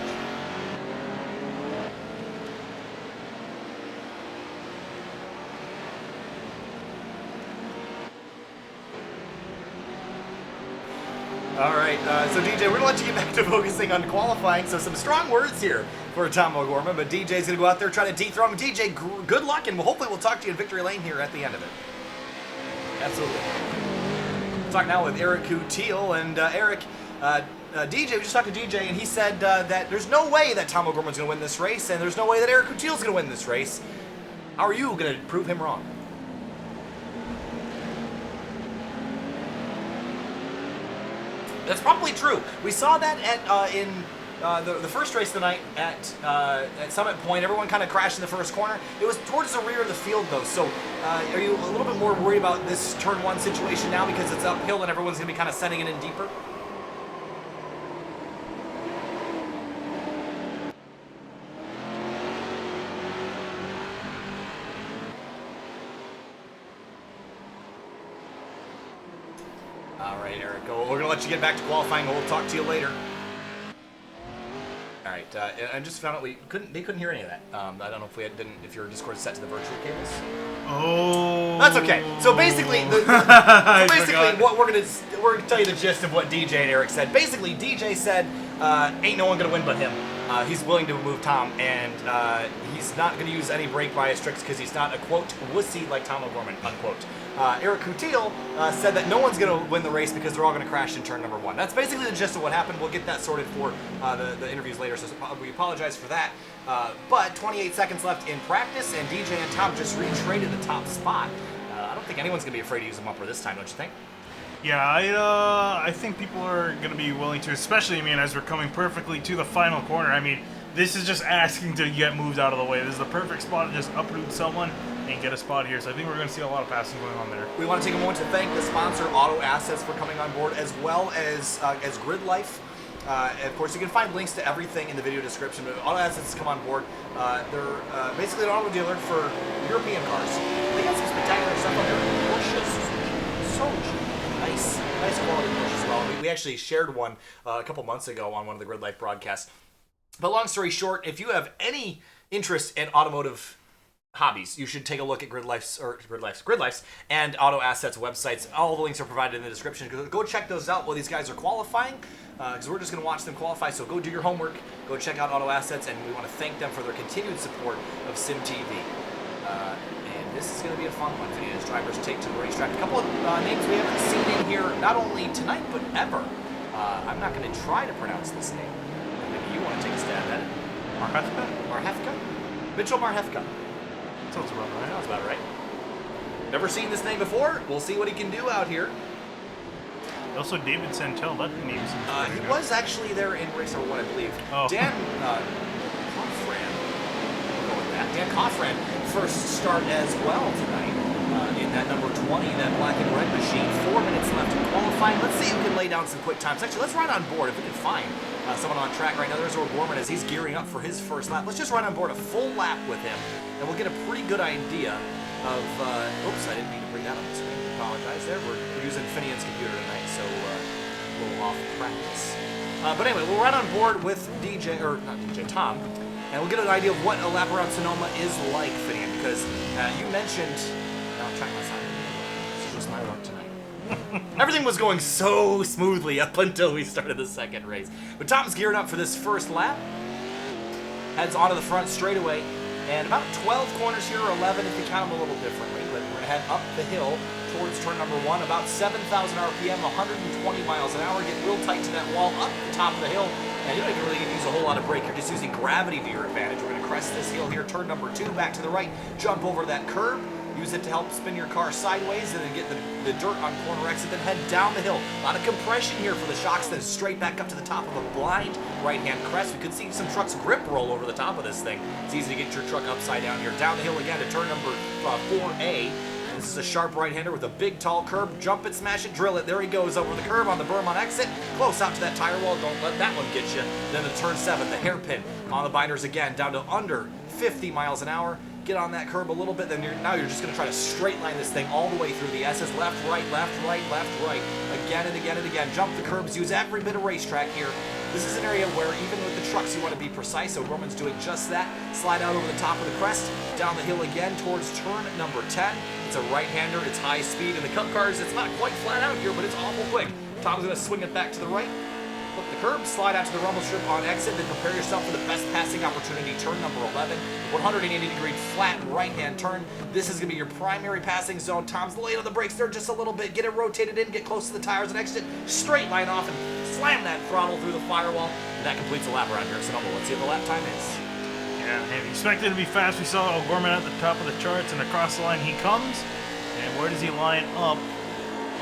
All right, so DJ, we're going to let you get back to focusing on qualifying. So some strong words here for Tom O'Gorman, but DJ's going to go out there try to dethrone him. DJ, good luck, and hopefully we'll talk to you in victory lane here at the end of it. Absolutely. We'll talk now with Eric Coutil, and Eric, DJ, we just talked to DJ, and he said that there's no way that Tom O'Gorman's going to win this race, and there's no way that Eric Coutil's going to win this race. How are you going to prove him wrong? That's probably true. We saw that at in the first race tonight at Summit Point. Everyone kind of crashed in the first corner. It was towards the rear of the field, though. So are you a little bit more worried about this turn 1 situation now because it's uphill and everyone's going to be kind of sending it in deeper? All right, Eric. Well, we're going to let you get back to qualifying, and we'll talk to you later. All right. I just found out they couldn't hear any of that. I don't know if your Discord is set to the virtual cables. Oh. That's okay. So basically, what we're gonna tell you the gist of what DJ and Eric said. Basically, DJ said, "Ain't no one gonna win but him." He's willing to move Tom, and he's not going to use any brake bias tricks because he's not a, quote, wussy like Tom O'Gorman, unquote. Eric Coutil said that no one's going to win the race because they're all going to crash in turn number 1. That's basically the gist of what happened. We'll get that sorted for the interviews later, so we apologize for that. But 28 seconds left in practice, and DJ and Tom just retraded the top spot. I don't think anyone's going to be afraid to use a bumper this time, don't you think? Yeah, I think people are going to be willing to, especially, as we're coming perfectly to the final corner. This is just asking to get moved out of the way. This is the perfect spot to just uproot someone and get a spot here. So I think we're going to see a lot of passing going on there. We want to take a moment to thank the sponsor, Auto Assets, for coming on board, as well as Grid Life. Of course, you can find links to everything in the video description, but Auto Assets come on board. They're basically an auto dealer for European cars. They got some spectacular stuff on there. Porsches, so cheap. Nice quality Porsche as well. We actually shared one a couple months ago on one of the Grid Life broadcasts. But long story short, if you have any interest in automotive hobbies, you should take a look at Grid Life's and Auto Assets websites. All the links are provided in the description. Go check those out while these guys are qualifying, because we're just going to watch them qualify. So go do your homework, go check out Auto Assets, and we want to thank them for their continued support of SimTV. This is going to be a fun one for you as drivers take to the racetrack. A couple of names we haven't seen in here, not only tonight, but ever. I'm not going to try to pronounce this name. Maybe you want to take a stab at it. Marhefka? Mitchell Marhefka. Sounds about right. Sounds about right. Never seen this name before. We'll see what he can do out here. Also, David Santel, that name seems he was actually there in race number 1, I believe. Oh. Dan Coffran. We'll go with that. Dan Coffran. First start as well tonight in that number 20, that black and red machine. 4 minutes left in qualifying. Let's see who can lay down some quick times. Actually, let's ride on board if we can find someone on track right now. There's O'Gorman as he's gearing up for his first lap. Let's just run on board a full lap with him, and we'll get a pretty good idea of... oops, I didn't mean to bring that on the screen. Apologize there. We're using Finian's computer tonight, so a little off practice. But anyway, we'll run on board with Tom, and we'll get an idea of what a lap around Sonoma is like, Finian, because you mentioned... I'll try my side. This is just my luck tonight. Everything was going so smoothly up until we started the second race. But Tom's geared up for this first lap. Heads onto the front straightaway. And about 12 corners here, or 11 if you count them a little differently. But we're going to head up the hill towards turn number 1. About 7,000 RPM, 120 miles an hour. Get real tight to that wall up the top of the hill. And you don't even really need to use a whole lot of brake. You're just using gravity to your advantage. We're going to crest this hill here, turn number 2, back to the right. Jump over that curb. Use it to help spin your car sideways and then get the dirt on corner exit, then head down the hill. A lot of compression here for the shocks, then straight back up to the top of a blind right-hand crest. We could see some trucks grip roll over the top of this thing. It's easy to get your truck upside down here. Down the hill again to turn number 4A. This is a sharp right-hander with a big, tall curb. Jump it, smash it, drill it. There he goes over the curb on the berm on exit. Close out to that tire wall. Don't let that one get you. Then to turn 7, the hairpin on the binders again, down to under 50 miles an hour. Get on that curb a little bit, then now you're just going to try to straight line this thing all the way through the S's. Left, right, left, right, left, right. Again and again and again. Jump the curbs. Use every bit of racetrack here. This is an area where even with the trucks you want to be precise, so Roman's doing just that. Slide out over the top of the crest. Down the hill again towards turn number 10. It's a right-hander. It's high speed. In the Cup cars, it's not quite flat out here, but it's awful quick. Tom's going to swing it back to the right. Flip the curb, slide out to the rumble strip on exit, then prepare yourself for the best passing opportunity, turn number 11, 180-degree flat right-hand turn. This is going to be your primary passing zone. Tom's late on the brakes there just a little bit. Get it rotated in, get close to the tires and exit, straight line off and slam that throttle through the firewall. And that completes a lap around here at Sonoma. Let's see what the lap time is. Yeah, and expected to be fast. We saw O'Gorman at the top of the charts, and across the line he comes. And where does he line up?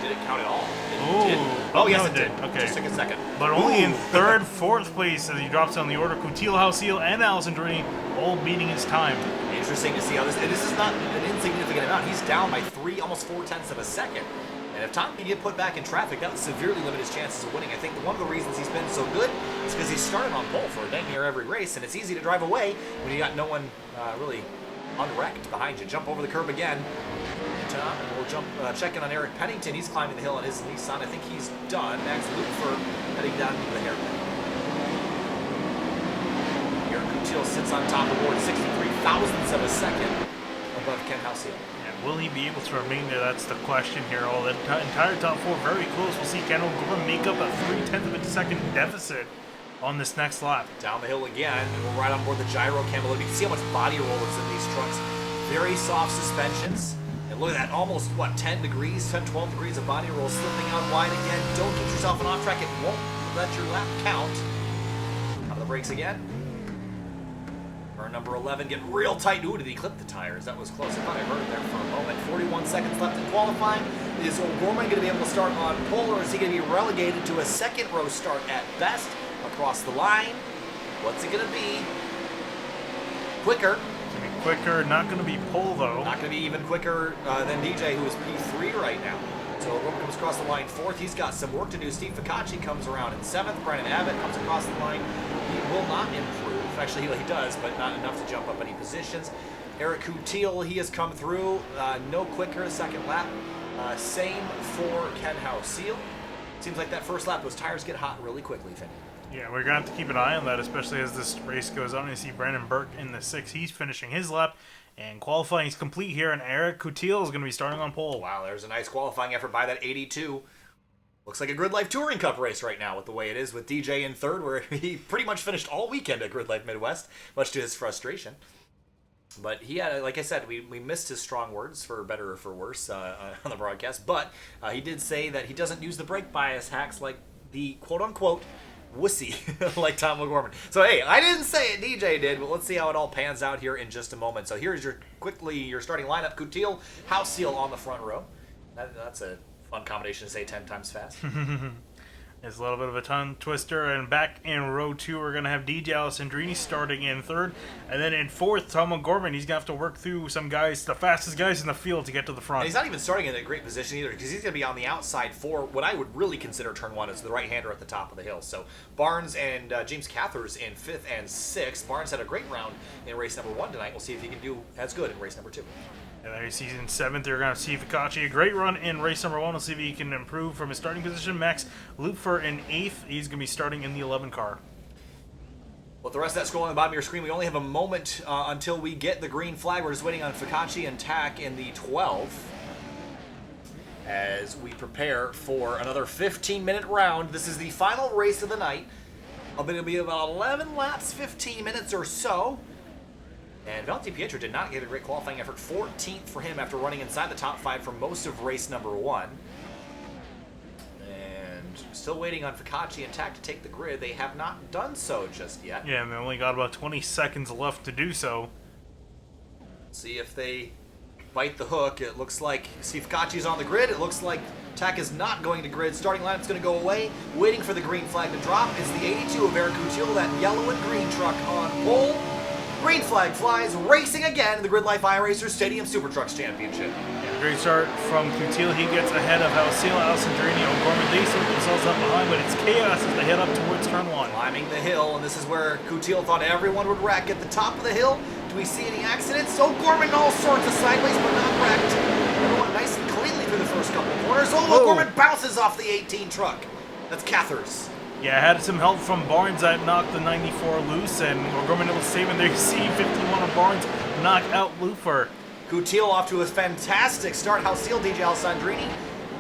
Did it count at all? Oh, yes, no, it did. Okay. Just took a second. But only in third, fourth place as he drops down the order. Coutil, Hausil, and Allison Drini all beating his time. Interesting to see how this... And this is not an insignificant amount. He's down by 3, almost 4/10 of a second. And if Tom can get put back in traffic, that would severely limit his chances of winning. I think one of the reasons he's been so good is because he's started on pole for dang near every race, and it's easy to drive away when you got no one really unwrecked behind you. Jump over the curb again. Tom, and we'll jump, check in on Eric Pennington. He's climbing the hill on his Nissan. I think he's done. Max Lufer heading down to the hairpin. Eric Coutil sits on top of the board, 63 thousandths of a second above Ken Hausil. And will he be able to remain there? That's the question here. All the entire top 4 very close. We'll see Ken O'Gorman make up a 0.3 of a second deficit on this next lap. Down the hill again, and we're right on board the gyro cam. You can see how much body roll is in these trucks. Very soft suspensions. Look at that, almost, 10 degrees, 10, 12 degrees of body roll, slipping out wide again. Don't get yourself an off track. It won't let your lap count. Out of the brakes again. Turn number 11, getting real tight. Ooh, did he clip the tires? That was close. I thought I heard it there for a moment. 41 seconds left in qualifying. Is O'Gorman going to be able to start on pole, or is he going to be relegated to a second row start at best across the line? What's it going to be? Quicker. Quicker, not going to be pole though. Not going to be even quicker than DJ, who is P3 right now. So Roman comes across the line 4th. He's got some work to do. Steve Ficacci comes around in 7th. Brandon Abbott comes across the line. He will not improve. Actually, he does, but not enough to jump up any positions. Eric Coutil, he has come through. No quicker, second lap. Same for Ken Hausil. Seems like that first lap, those tires get hot really quickly, Finney. Yeah, we're going to have to keep an eye on that, especially as this race goes on. You see Brandon Burke in the 6th. He's finishing his lap, and qualifying is complete here, and Eric Coutil is going to be starting on pole. Wow, there's a nice qualifying effort by that 82. Looks like a Grid Life Touring Cup race right now with the way it is, with DJ in 3rd, where he pretty much finished all weekend at Grid Life Midwest, much to his frustration. But he had, like I said, we missed his strong words, for better or for worse, on the broadcast. But he did say that he doesn't use the brake bias hacks like the quote-unquote wussy like Tom O'Gorman. So hey, I didn't say it, DJ did, but let's see how it all pans out here in just a moment. So here's your starting lineup. Coutil, Hausil on the front row. That's a fun combination to say 10 times fast. It's a little bit of a tongue twister, and back in row 2, we're going to have DJ Alessandrini starting in 3rd, and then in 4th, Tom O'Gorman. He's going to have to work through some guys, the fastest guys in the field to get to the front. And he's not even starting in a great position either, because he's going to be on the outside for what I would really consider turn 1 as the right-hander at the top of the hill. So Barnes and James Cathers in 5th and 6th. Barnes had a great round in race number 1 tonight. We'll see if he can do as good in race number 2. And then he's in 7th. They're going to see Ficacci. A great run in race number 1. We'll see if he can improve from his starting position. Max Lupfer in 8th. He's going to be starting in the 11 car. Well, the rest of that scroll on the bottom of your screen, we only have a moment until we get the green flag. We're just waiting on Ficacci and Tack in the 12. As we prepare for another 15-minute round. This is the final race of the night. It'll be about 11 laps, 15 minutes or so. And Valentino Pietro did not get a great qualifying effort. 14th for him after running inside the top 5 for most of race number 1. And still waiting on Ficacci and Tack to take the grid. They have not done so just yet. Yeah, and they only got about 20 seconds left to do so. See if they bite the hook. It looks like Steve Ficacci's on the grid. It looks like Tack is not going to grid. Starting lineup's going to go away. Waiting for the green flag to drop is the 82 of Eric Coutil, that yellow and green truck on pole. Green flag flies, racing again in the Grid Life iRacers Stadium Super Trucks Championship. Yeah, great start from Coutil. He gets ahead of Alcila, Alessandrini, O'Gorman. They sort themselves up behind, but it's chaos as they head up towards turn 1. Climbing the hill, and this is where Coutil thought everyone would wreck. At the top of the hill, do we see any accidents? O'Gorman all sorts of sideways, but not wrecked. Everyone nice and cleanly through the first couple of corners. Oh, O'Gorman bounces off the 18 truck. That's Cathers. Yeah, had some help from Barnes that knocked the 94 loose, and O'Gorman able to save, and there you see 51 of Barnes knock out Lufer. Coutil off to a fantastic start. Halcyon, DJ Alessandrini.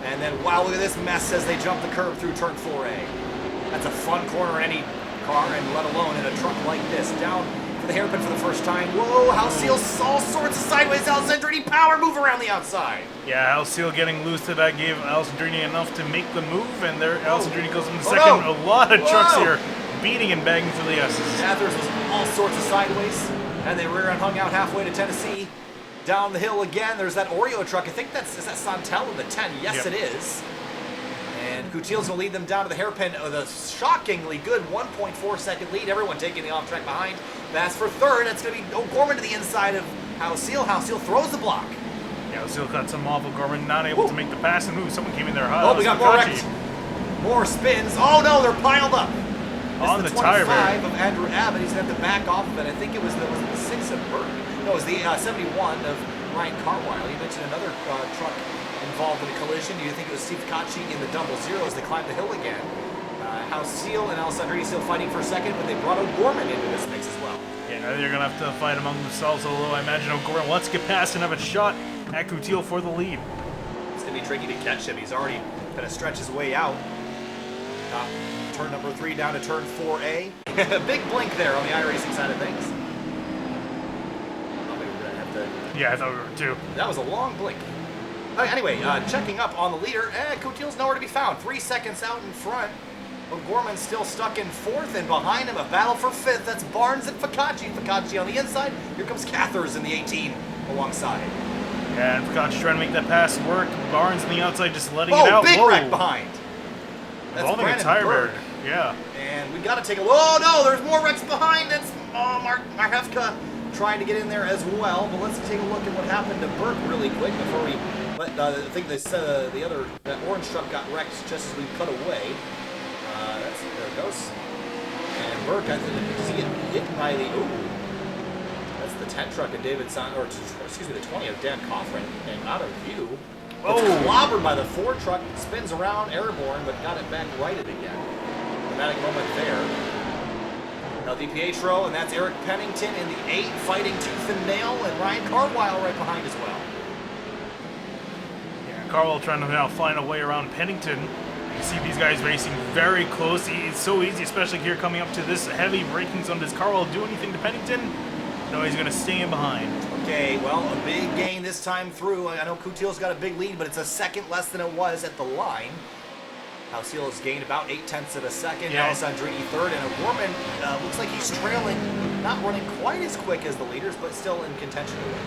And then, wow, look at this mess as they jump the curb through turn 4A. That's a fun corner in any car, and let alone in a truck like this. Down for the hairpin for the first time. Whoa, Halcyon, all sorts of sideways. Alessandrini, power move around the outside. Yeah, Halcyon getting loose to that gave Alessandrini enough to make the move, and there Alessandrini goes into second. No. A lot of trucks here beating and bagging for the S's. Cathers was all sorts of sideways, and they rear and hung out halfway to Tennessee. Down the hill again, there's that Oreo truck. I think is that Santel in the 10? Yes, Yep. it is. And Coutil's going to lead them down to the hairpin with a shockingly good 1.4-second lead. Everyone taking the off-track behind. That's for third. It's going to be O'Gorman to the inside of Halcyon. Halcyon throws the block. Yeah, Halcyon cut some off. O'Gorman not able to make the pass and move. Someone came in there high. Oh, we got more wrecked. More spins. Oh, no, they're piled up. On This is the tire 25 of Andrew Abbott. He's going to have to back off of it. I think it was the 6 of Burke. No, it was the 71 of Ryan Carwile. You mentioned another truck involved in a collision. Do you think it was Steve Ficacci in the double zero as they climb the hill again? Halcyon and Alessandrini still fighting for second, but they brought O'Gorman into this mix as well. Yeah, they're going to have to fight among themselves, although I imagine O'Gorman wants to get past and have a shot at Coutil for the lead. It's going to be tricky to catch him. He's already going to stretch his way out. Turn number 3 down to turn 4A. Big blink there on the iRacing side of things. Oh, maybe we're going to have to... Yeah, I thought we were too. That was a long blink. Anyway, checking up on the leader. Coutil's nowhere to be found. 3 seconds out in front. O'Gorman's still stuck in 4th, and behind him, a battle for 5th. That's Barnes and Ficacci. Ficacci on the inside. Here comes Cathers in the 18 alongside. Yeah, and Ficacci trying to make that pass work. Barnes on the outside just letting it out. Oh, big Whoa. wreck behind. That's Involving a Brandon tire Berg. barrier. Yeah. And we got to take a... Oh, no, there's more wrecks behind. That's Marhefka trying to get in there as well. But let's take a look at what happened to Burke really quick before we... I think they said that orange truck got wrecked just as we cut away. There it goes. And Burke, I think, does he get hit by the... Ooh. That's the 10 truck of David the 20 of Dan Coffrin, and out of view. It's clobbered by the 4 truck, spins around, airborne, but got it back righted again. Dramatic moment there. Now DiPietro, and that's Eric Pennington in the 8, fighting tooth and nail, and Ryan Carwile right behind as well. Yeah, Carwile trying to now find a way around Pennington. You see these guys racing very close. It's so easy, especially here coming up to this heavy braking zone. Does Carwile do anything to Pennington? No, he's going to stay in behind. Okay, well, a big gain this time through. I know Coutil's got a big lead, but it's a second less than it was at the line. Halcyon has gained about 0.8 of a second. Yeah. Alessandrini third, and O'Gorman looks like he's trailing, not running quite as quick as the leaders, but still in contention to win.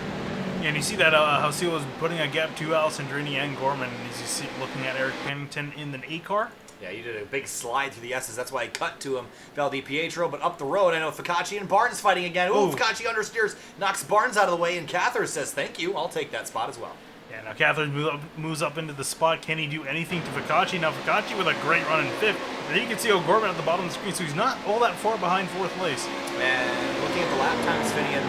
Yeah, and you see that Halcyon was putting a gap to Alessandrini and Gorman as you see looking at Eric Pennington in the 8 car. Yeah, you did a big slide through the S's. That's why I cut to him, Val Di Pietro. But up the road, I know Ficacci and Barnes fighting again. Ooh, Ficacci understeers, knocks Barnes out of the way, and Cathers says, thank you, I'll take that spot as well. Yeah, now Cathers moves up into the spot. Can he do anything to Ficacci? Now Ficacci with a great run in 5th. And then you can see O'Gorman at the bottom of the screen, so he's not all that far behind 4th place. And looking at the lap times, Finian,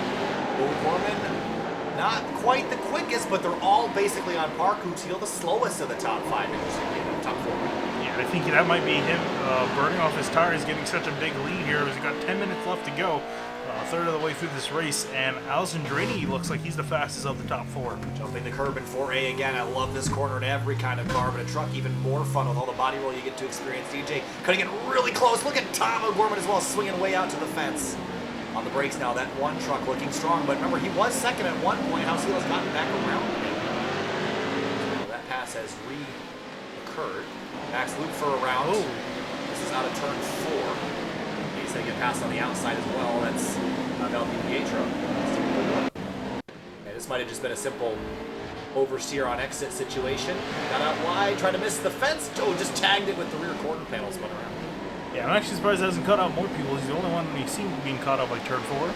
O'Gorman, not quite the quickest, but they're all basically on par. Coutil, the slowest of the top 5, interestingly, top 4. Yeah, I think that might be him burning off his tires, getting such a big lead here. He's got 10 minutes left to go, third of the way through this race, and Alessandrini looks like he's the fastest of the top 4. Jumping the curb in 4A again. I love this corner in every kind of car, but a truck even more fun with all the body roll you get to experience. DJ cutting it really close. Look at Tom O'Gorman as well, swinging way out to the fence. On the brakes now, that one truck looking strong, but remember, he was second at one point. Househila's gotten back around him. So that pass has reoccurred. Max loop for a round. Oh. This is out of turn 4. He's going to get passed on the outside as well. That's Val Di Pietro. And this might have just been a simple oversteer on exit situation. Got out wide, tried to miss the fence. Joe just tagged it with the rear quarter panel, spun around. Yeah, I'm actually surprised he hasn't cut out more people. He's the only one we've seen being caught out by turn 4.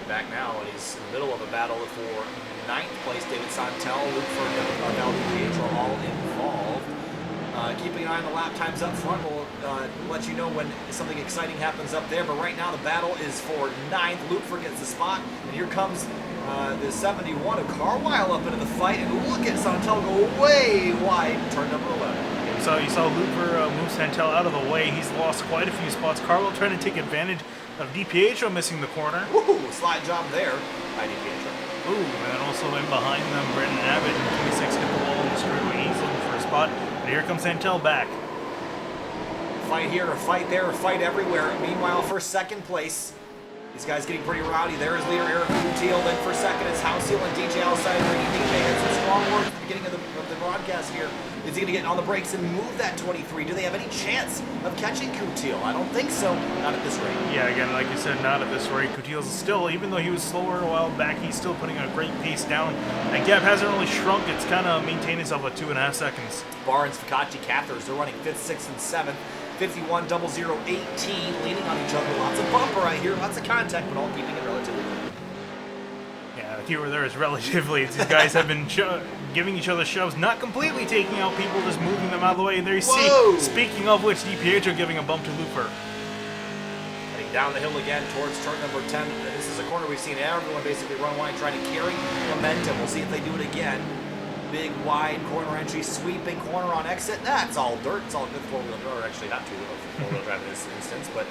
Back now, and he's in the middle of a battle for 9th place. David Santel, Luke Fernandez, Val Di Pietro all involved. Keeping an eye on the lap times up front will let you know when something exciting happens up there. But right now, the battle is for 9th. Luke gets the spot, and here comes the 71 of Carwile up into the fight. And look at Santel go way wide, turn number 11. You saw Looper move Santel out of the way. He's lost quite a few spots. Carwell trying to take advantage of Di Pietro missing the corner. Woohoo! Slide job there by Di Pietro. Ooh, and then also in behind them, Brendan Abbott in 26 hit the wall in the straightaway. He's looking for a spot. And here comes Santel back. Fight here, a fight there, a fight everywhere. Meanwhile, for 2nd place, these guys getting pretty rowdy. There is leader Eric Coutil. Then for 2nd, it's Househeel and DJ outside ringing. DJ had some strong words at the beginning of the broadcast here. Is he going to get on the brakes and move that 23? Do they have any chance of catching Coutil? I don't think so. Not at this rate. Yeah, again, like you said, not at this rate. Coutil's still, even though he was slower a while back, he's still putting a great pace down. That gap hasn't really shrunk. It's kind of maintained itself at 2.5 seconds. Barnes, Ficacci, Cathers, they're running 5th, 6th, and 7th. 51, 00, 18, leaning on each other. Lots of bumper right here, lots of contact, but all keeping it relatively clean. Yeah, the keyword there is relatively. These guys have been giving each other shoves, not completely taking out people, just moving them out of the way. And there you see, speaking of which, Di Pietro giving a bump to Looper. Heading down the hill again towards turn number 10. This is a corner we've seen everyone basically run wide, trying to carry momentum. We'll see if they do it again. Big, wide corner entry, sweeping corner on exit. That's all dirt. It's all good four-wheel drive. Or actually, not two-wheel, four-wheel drive in this instance, but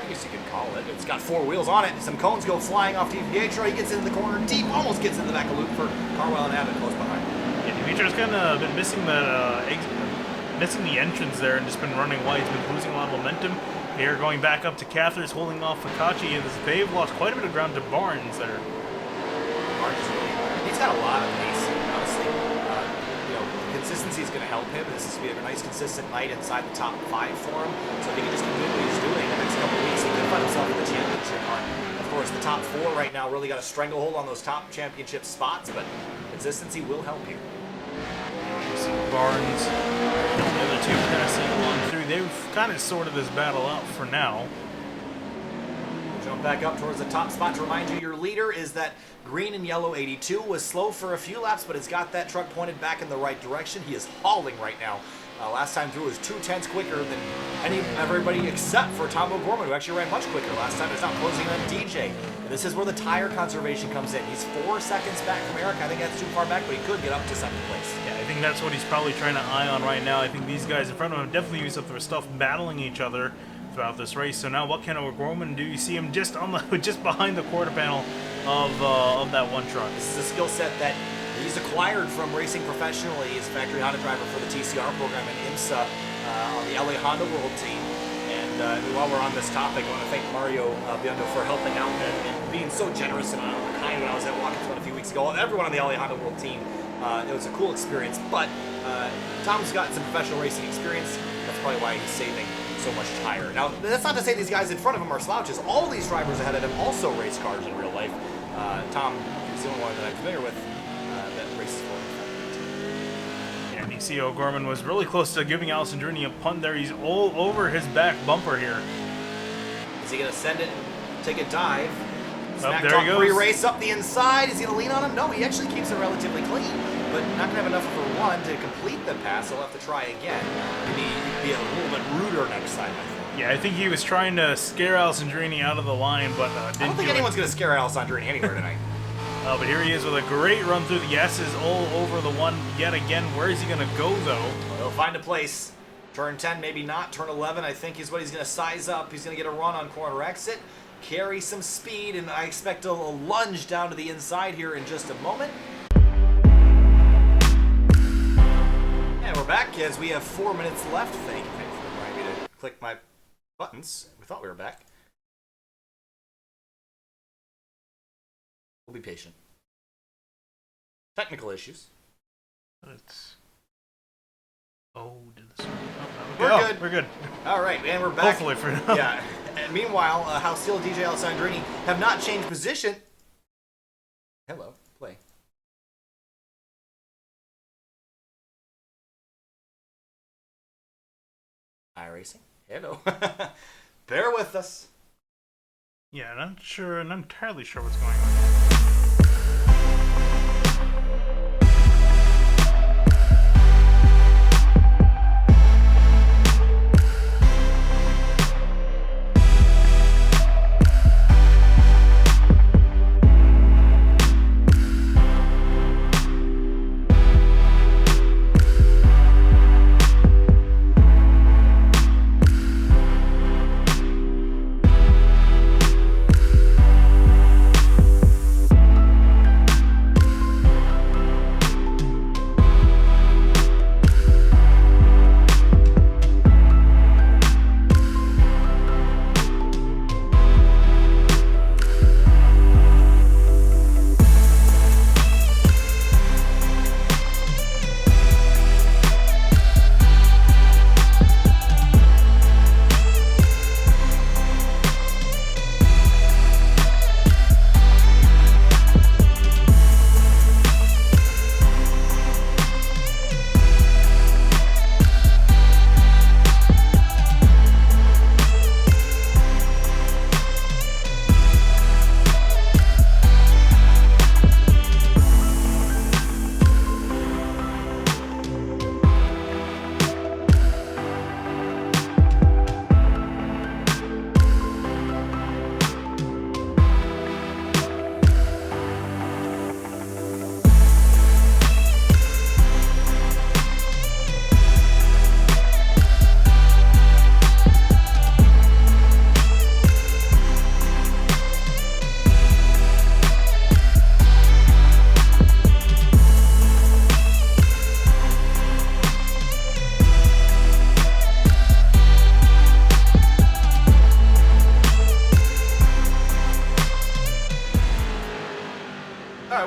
I guess you could call it. It's got 4 wheels on it. Some cones go flying off Di Pietro. He gets into the corner deep, almost gets into the back of loop for Carwell and Abbott close behind. Yeah, Di Pietro's kind of been missing that missing the entrance there and just been running wide. He's been losing a lot of momentum. Here going back up to Cathers, holding off Ficacci. They've lost quite a bit of ground to Barnes there. Barnes is really, he's got a lot of pace, honestly. Consistency is going to help him. This is going to be a nice, consistent night inside the top 5 for him. So if he can just keep doing what he's doing the next couple of weeks, he could find himself in the championship hunt. Of course, the top 4 right now really got a stranglehold on those top championship spots, but consistency will help you. You see Barnes and the other two passing along through. They've kind of sorted this battle out for now. Jump back up towards the top spot to remind you your leader is that green and yellow 82 was slow for a few laps, but it's got that truck pointed back in the right direction. He is hauling right now. Last time through was 2/10 quicker than everybody except for Tom O'Gorman, who actually ran much quicker last time. It's now closing on DJ. And this is where the tire conservation comes in. He's 4 seconds back from Eric. I think that's too far back, but he could get up to 2nd place. Yeah, I think that's what he's probably trying to eye on right now. I think these guys in front of him definitely use up their stuff battling each other throughout this race. So now what can O'Gorman do? You see him just on the just behind the quarter panel of that one truck. This is a skill set that he's acquired from racing professionally. He's a factory Honda driver for the TCR program in IMSA on the LA Honda World team. And while we're on this topic, I want to thank Mario Biondo for helping out and being so generous and kind when I was at Watkins Glen a few weeks ago. Everyone on the LA Honda World team, it was a cool experience. But Tom's got some professional racing experience. That's probably why he's saving so much tire. Now, that's not to say these guys in front of him are slouches. All these drivers ahead of him also race cars in real life. Tom is the only one that I'm familiar with that races for him. Yeah, You see O'Gorman was really close to giving Alessandrini a punt there. He's all over his back bumper here. Is he going to send it, take a dive? There he goes. Pre-race up the inside. Is he going to lean on him? No, he actually keeps it relatively clean, but not going to have enough of a run to complete the pass. He'll have to try again. Maybe be a little bit ruder next time, I think. Yeah, I think he was trying to scare Alessandrini out of the line, but didn't I don't think anyone's going to scare Alessandrini anywhere tonight. But here he is with a great run through the S's all over the one yet again. Where is he going to go, though? Well, he'll find a place. Turn 10, maybe not. Turn 11, I think, is what he's going to size up. He's going to get a run on corner exit, carry some speed, and I expect a lunge down to the inside here in just a moment. And we're back as we have 4 minutes left. Thank you for reminding me to click my buttons. We thought we were back. We'll be patient. Technical issues. It's... Oh, did this... We're good. We're good. All right, and we're back. Hopefully for now. Yeah. And meanwhile, House Steel DJ Alessandrini have not changed position. Hello, play. iRacing. Hello. Bear with us. Yeah, and I'm not entirely sure what's going on.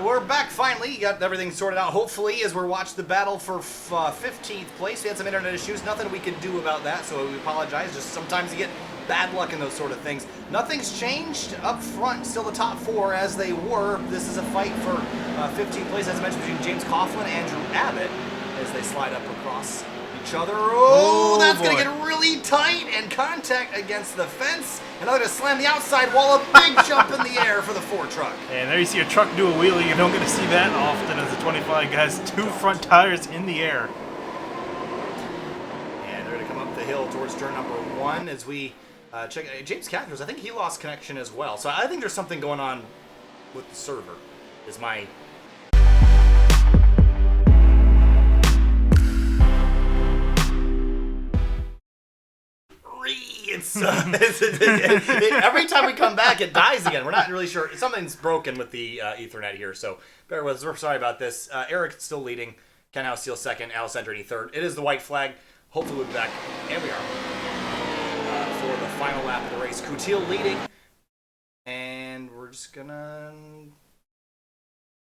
We're back finally. Got everything sorted out, hopefully, as we're watching the battle for 15th place. We had some internet issues. Nothing we could do about that, so we apologize. Just sometimes you get bad luck in those sort of things. Nothing's changed up front. Still the top four as they were. This is a fight for 15th place, as I mentioned, between James Coughlin and Andrew Abbott as they slide up across each other. Oh, that's going to get really tight and contact against the fence. And now they're going to slam the outside wall. A big jump in the air for the Ford truck. And there you see a truck do a wheelie. You don't get to see that often as the 25 has two front tires in the air. And they're going to come up the hill towards turn number 1 as we check. James Cather's, I think he lost connection as well. So I think there's something going on with the server, is my... It's, every time we come back, it dies again. We're not really sure. Something's broken with the Ethernet here, so bear with us. We're sorry about this. Eric still leading. Ken House Steel second. Alessandrini third. It is the white flag. Hopefully we'll be back. And we are. For the final lap of the race. Coutil leading. And we're just gonna...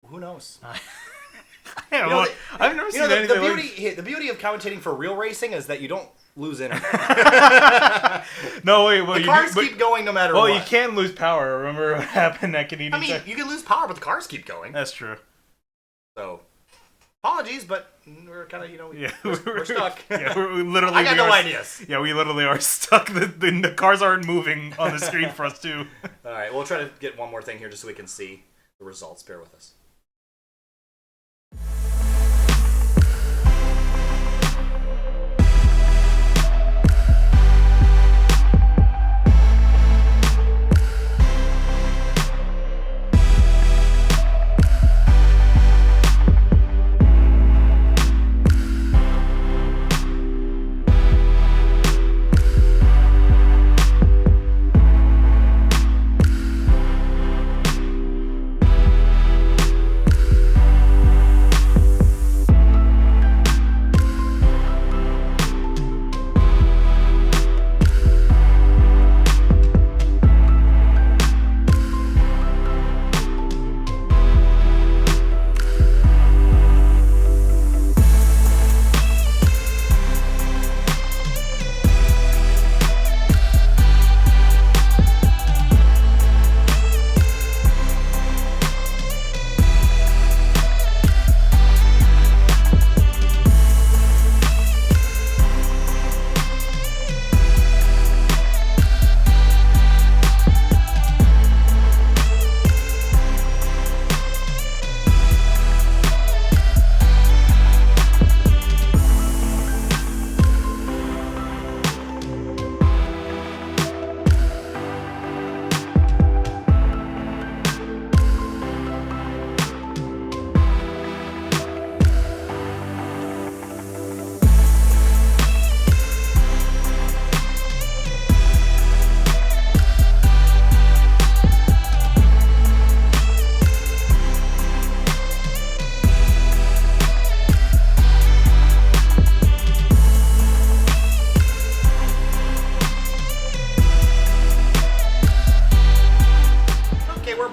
Who knows? Yeah, I've never seen anything the beauty of commentating for real racing is that you don't lose internet. No, wait. Well, the cars keep going no matter what. Well, you can lose power. Remember what happened at Canadian? I mean, you can lose power, but the cars keep going. That's true. So, Apologies, but we're kind of, Yeah, we're stuck. Yeah, we're literally. I got no ideas. Yeah, we literally are stuck. The cars aren't moving on the screen for us too. All right, we'll try to get one more thing here just so we can see the results. Bear with us.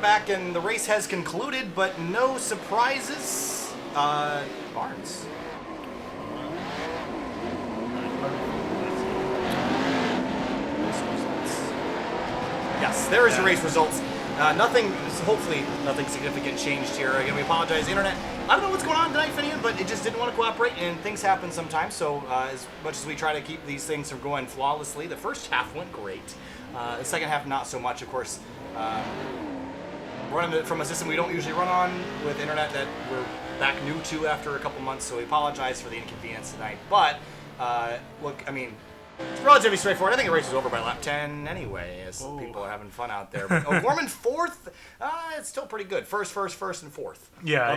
Back and the race has concluded, but no surprises. Barnes. Yes, there is your race results. Hopefully nothing significant changed here. Again, we apologize, internet. I don't know what's going on tonight, Finian, but it just didn't want to cooperate, and things happen sometimes. So as much as we try to keep these things from going flawlessly, the first half went great. The second half, not so much, of course. Running it from a system we don't usually run on with internet that we're back new to after a couple months, so we apologize for the inconvenience tonight. But look, I mean, it's relatively straightforward. I think the race was over by lap 10 anyway, as people are having fun out there. But O'Gorman fourth, it's still pretty good. First, and fourth. Yeah, I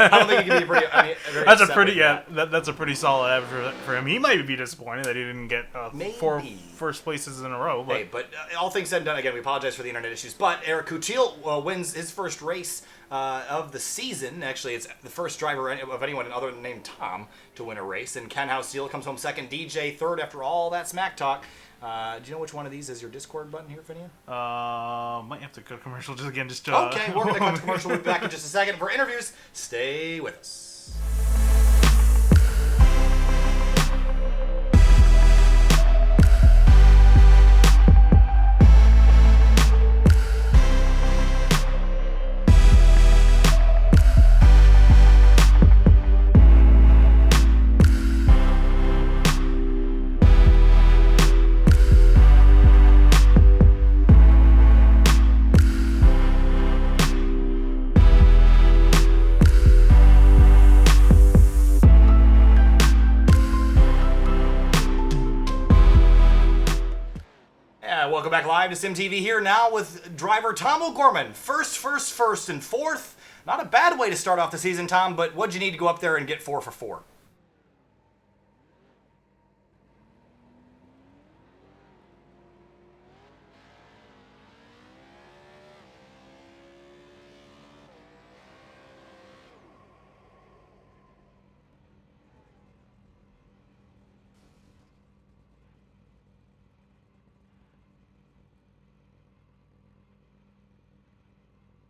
don't think he can be pretty. I mean, that's a pretty that's a pretty solid average for him. He might be disappointed that he didn't get 4 first places in a row. But, hey, but all things said and done, again, we apologize for the internet issues. But Eric Coutil wins his first race of the season. Actually, it's the first driver of anyone other than named Tom to win a race. And Ken House-Steele comes home second. DJ third after all that smack talk. Do you know which one of these is your Discord button here, Finian? Might have to go commercial again. Okay, we're going to cut to commercial. We'll be back in just a second for interviews. Stay with us. Welcome back live to SimTV here now with driver Tom O'Gorman. First, and fourth. Not a bad way to start off the season, Tom, but what'd you need to go up there and get 4 for 4?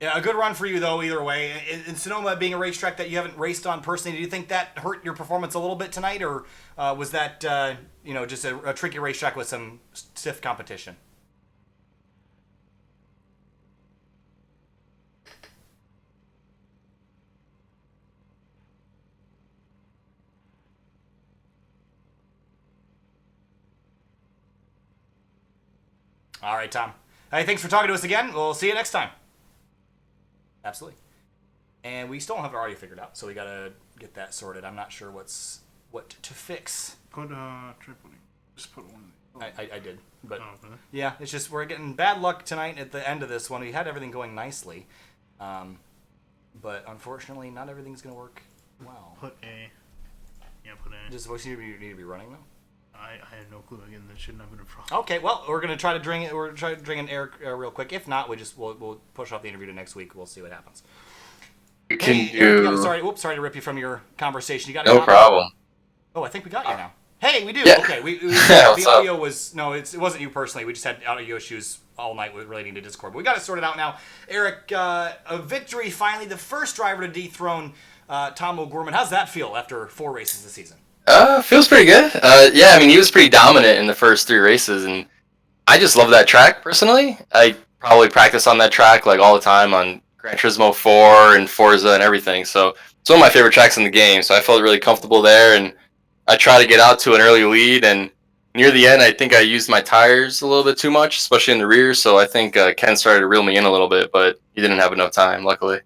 Yeah, a good run for you, though, either way. In Sonoma being a racetrack that you haven't raced on personally, do you think that hurt your performance a little bit tonight, or was that just a tricky racetrack with some stiff competition? All right, Tom. Hey, thanks for talking to us again. We'll see you next time. Absolutely. And we still don't have our audio figured out, so we got to get that sorted. I'm not sure what to fix. Put triple. Just put one. I did, but okay. Yeah, it's just we're getting bad luck tonight at the end of this one. We had everything going nicely, but unfortunately, not everything's gonna work well. Put A. Yeah, put A. Does the voice need to be running though? I had no clue. Again, that shouldn't have been a problem. Okay, well, we're gonna try to drain it. We're gonna try to drain in Eric real quick. If not, we'll push off the interview to next week. We'll see what happens. Can Sorry to rip you from your conversation. You got No problem. Oh, I think we got you now. Hey, we do. Yeah. Okay, Yeah, the audio was it wasn't you personally. We just had audio issues all night relating to Discord. But we got it sorted out now. Eric, a victory finally. The first driver to dethrone Tom O'Gorman. How's that feel after 4 races this season? Feels pretty good. Yeah, I mean, he was pretty dominant in the first 3 races, and I just love that track personally. I probably practice on that track like all the time on Gran Turismo 4 and Forza and everything. So it's one of my favorite tracks in the game. So I felt really comfortable there, and I try to get out to an early lead, and near the end, I think I used my tires a little bit too much, especially in the rear, so I think Ken started to reel me in a little bit, but he didn't have enough time, luckily.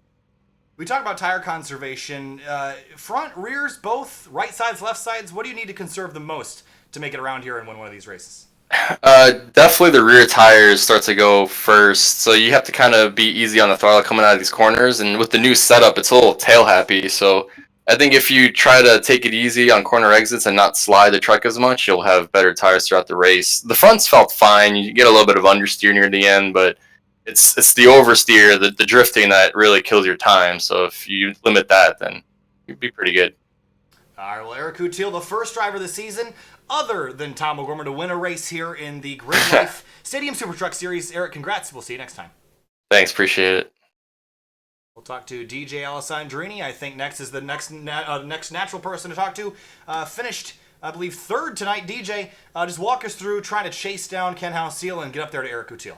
We talked about tire conservation. Front, rears, both, right sides, left sides. What do you need to conserve the most to make it around here and win one of these races? Definitely the rear tires start to go first, so you have to kind of be easy on the throttle coming out of these corners, and with the new setup, it's a little tail happy, so I think if you try to take it easy on corner exits and not slide the truck as much, you'll have better tires throughout the race. The fronts felt fine. You get a little bit of understeer near the end, but it's the oversteer, the drifting that really kills your time. So if you limit that, then you'd be pretty good. All right, well, Eric Coutil, the first driver of the season, other than Tom O'Gorman, to win a race here in the Great Life Stadium Super Truck Series. Eric, congrats. We'll see you next time. Thanks, appreciate it. We'll talk to DJ Alessandrini. I think next is the next natural person to talk to. Finished, I believe, 3rd tonight. DJ, just walk us through trying to chase down Ken House-Seal and get up there to Eric Coutil.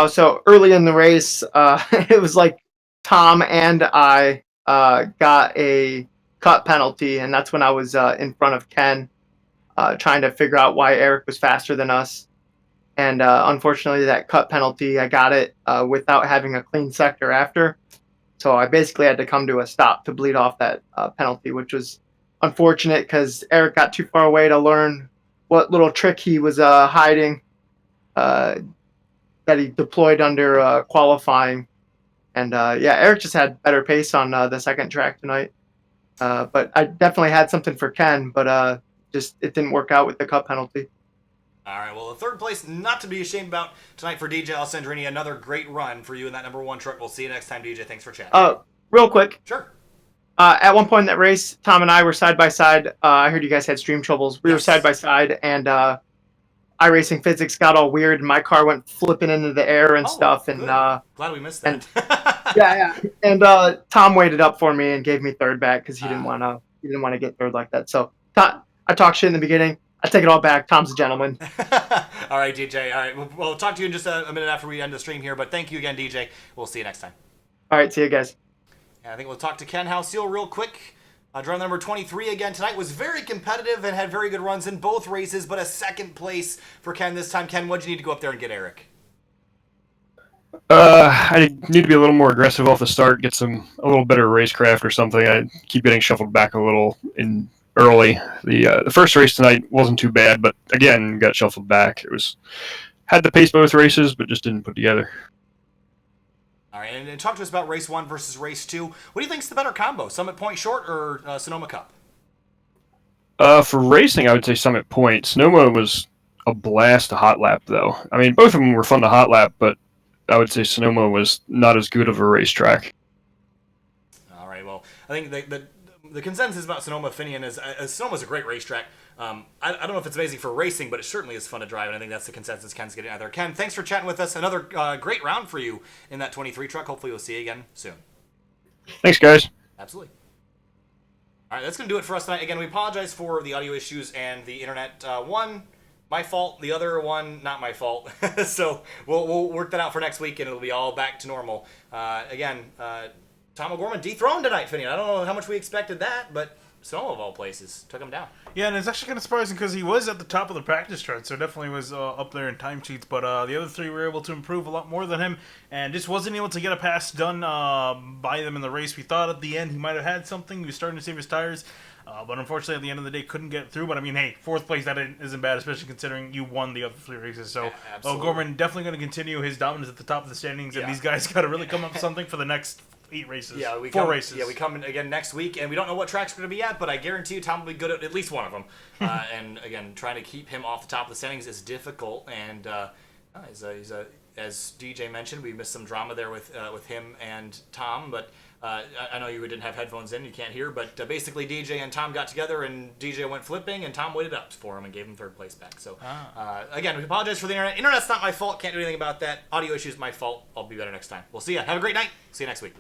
So early in the race, it was like Tom and I got a cut penalty, and that's when I was in front of Ken, trying to figure out why Eric was faster than us. And unfortunately, that cut penalty, I got it without having a clean sector after. So I basically had to come to a stop to bleed off that penalty, which was unfortunate because Eric got too far away to learn what little trick he was hiding that he deployed under qualifying. And yeah, Eric just had better pace on the second track tonight. But I definitely had something for Ken, but just it didn't work out with the cut penalty. All right, well, the 3rd place, not to be ashamed about tonight for DJ Alessandrini. Another great run for you in that number 1 truck. We'll see you next time, DJ. Thanks for chatting. Real quick. Sure. At one point in that race, Tom and I were side by side. I heard you guys had stream troubles. We were side by side, and iRacing physics got all weird. And my car went flipping into the air and stuff. And glad we missed that. And, yeah. And Tom waited up for me and gave me 3rd back because he didn't want to get 3rd like that. So I talked shit in the beginning. I take it all back. Tom's a gentleman. All right, DJ. All right, we'll talk to you in just a minute after we end the stream here. But thank you again, DJ. We'll see you next time. All right, see you guys. Yeah, I think we'll talk to Ken House-Seal real quick. Driver number 23 again tonight was very competitive and had very good runs in both races, but a 2nd place for Ken this time. Ken, what'd you need to go up there and get Eric? I need to be a little more aggressive off the start, get a little better racecraft or something. I keep getting shuffled back a little in early. The first race tonight wasn't too bad, but again, got shuffled back. Had the pace both races, but just didn't put together. All right, and talk to us about race 1 versus race 2. What do you think's the better combo, Summit Point Short or Sonoma Cup? For racing, I would say Summit Point. Sonoma was a blast to hot lap, though. I mean, both of them were fun to hot lap, but I would say Sonoma was not as good of a racetrack. All right, well, I think the consensus about Sonoma Finian is Sonoma's a great racetrack. I don't know if it's amazing for racing, but it certainly is fun to drive, and I think that's the consensus Ken's getting out there. Ken, thanks for chatting with us. Another great round for you in that 23 truck. Hopefully we'll see you again soon. Thanks, guys. Absolutely. All right, that's going to do it for us tonight. Again, we apologize for the audio issues and the internet. One, my fault. The other one, not my fault. So we'll work that out for next week, and it'll be all back to normal. Again, Tom O'Gorman dethroned tonight, Finian. I don't know how much we expected that, but Sonoma of all places took him down. Yeah, and it's actually kind of surprising because he was at the top of the practice chart, so definitely was up there in timesheets. But the other three were able to improve a lot more than him, and just wasn't able to get a pass done by them in the race. We thought at the end he might have had something. He was starting to save his tires, but unfortunately at the end of the day couldn't get through. But I mean, hey, fourth place, that isn't bad, especially considering you won the other three races. So Gorman definitely going to continue his dominance at the top of the standings, and these guys got to really come up with something for the next 8 races. Yeah, four races. Yeah, we come in again next week, and we don't know what track's going to be at, but I guarantee you Tom will be good at least one of them. And again, trying to keep him off the top of the standings is difficult, and as DJ mentioned, we missed some drama there with him and Tom, but I know you didn't have headphones in, you can't hear, but basically DJ and Tom got together, and DJ went flipping, and Tom waited up for him and gave him third place back. So again, we apologize for the internet. Internet's not my fault, can't do anything about that. Audio issues my fault. I'll be better next time. We'll see ya. Have a great night. See you next week.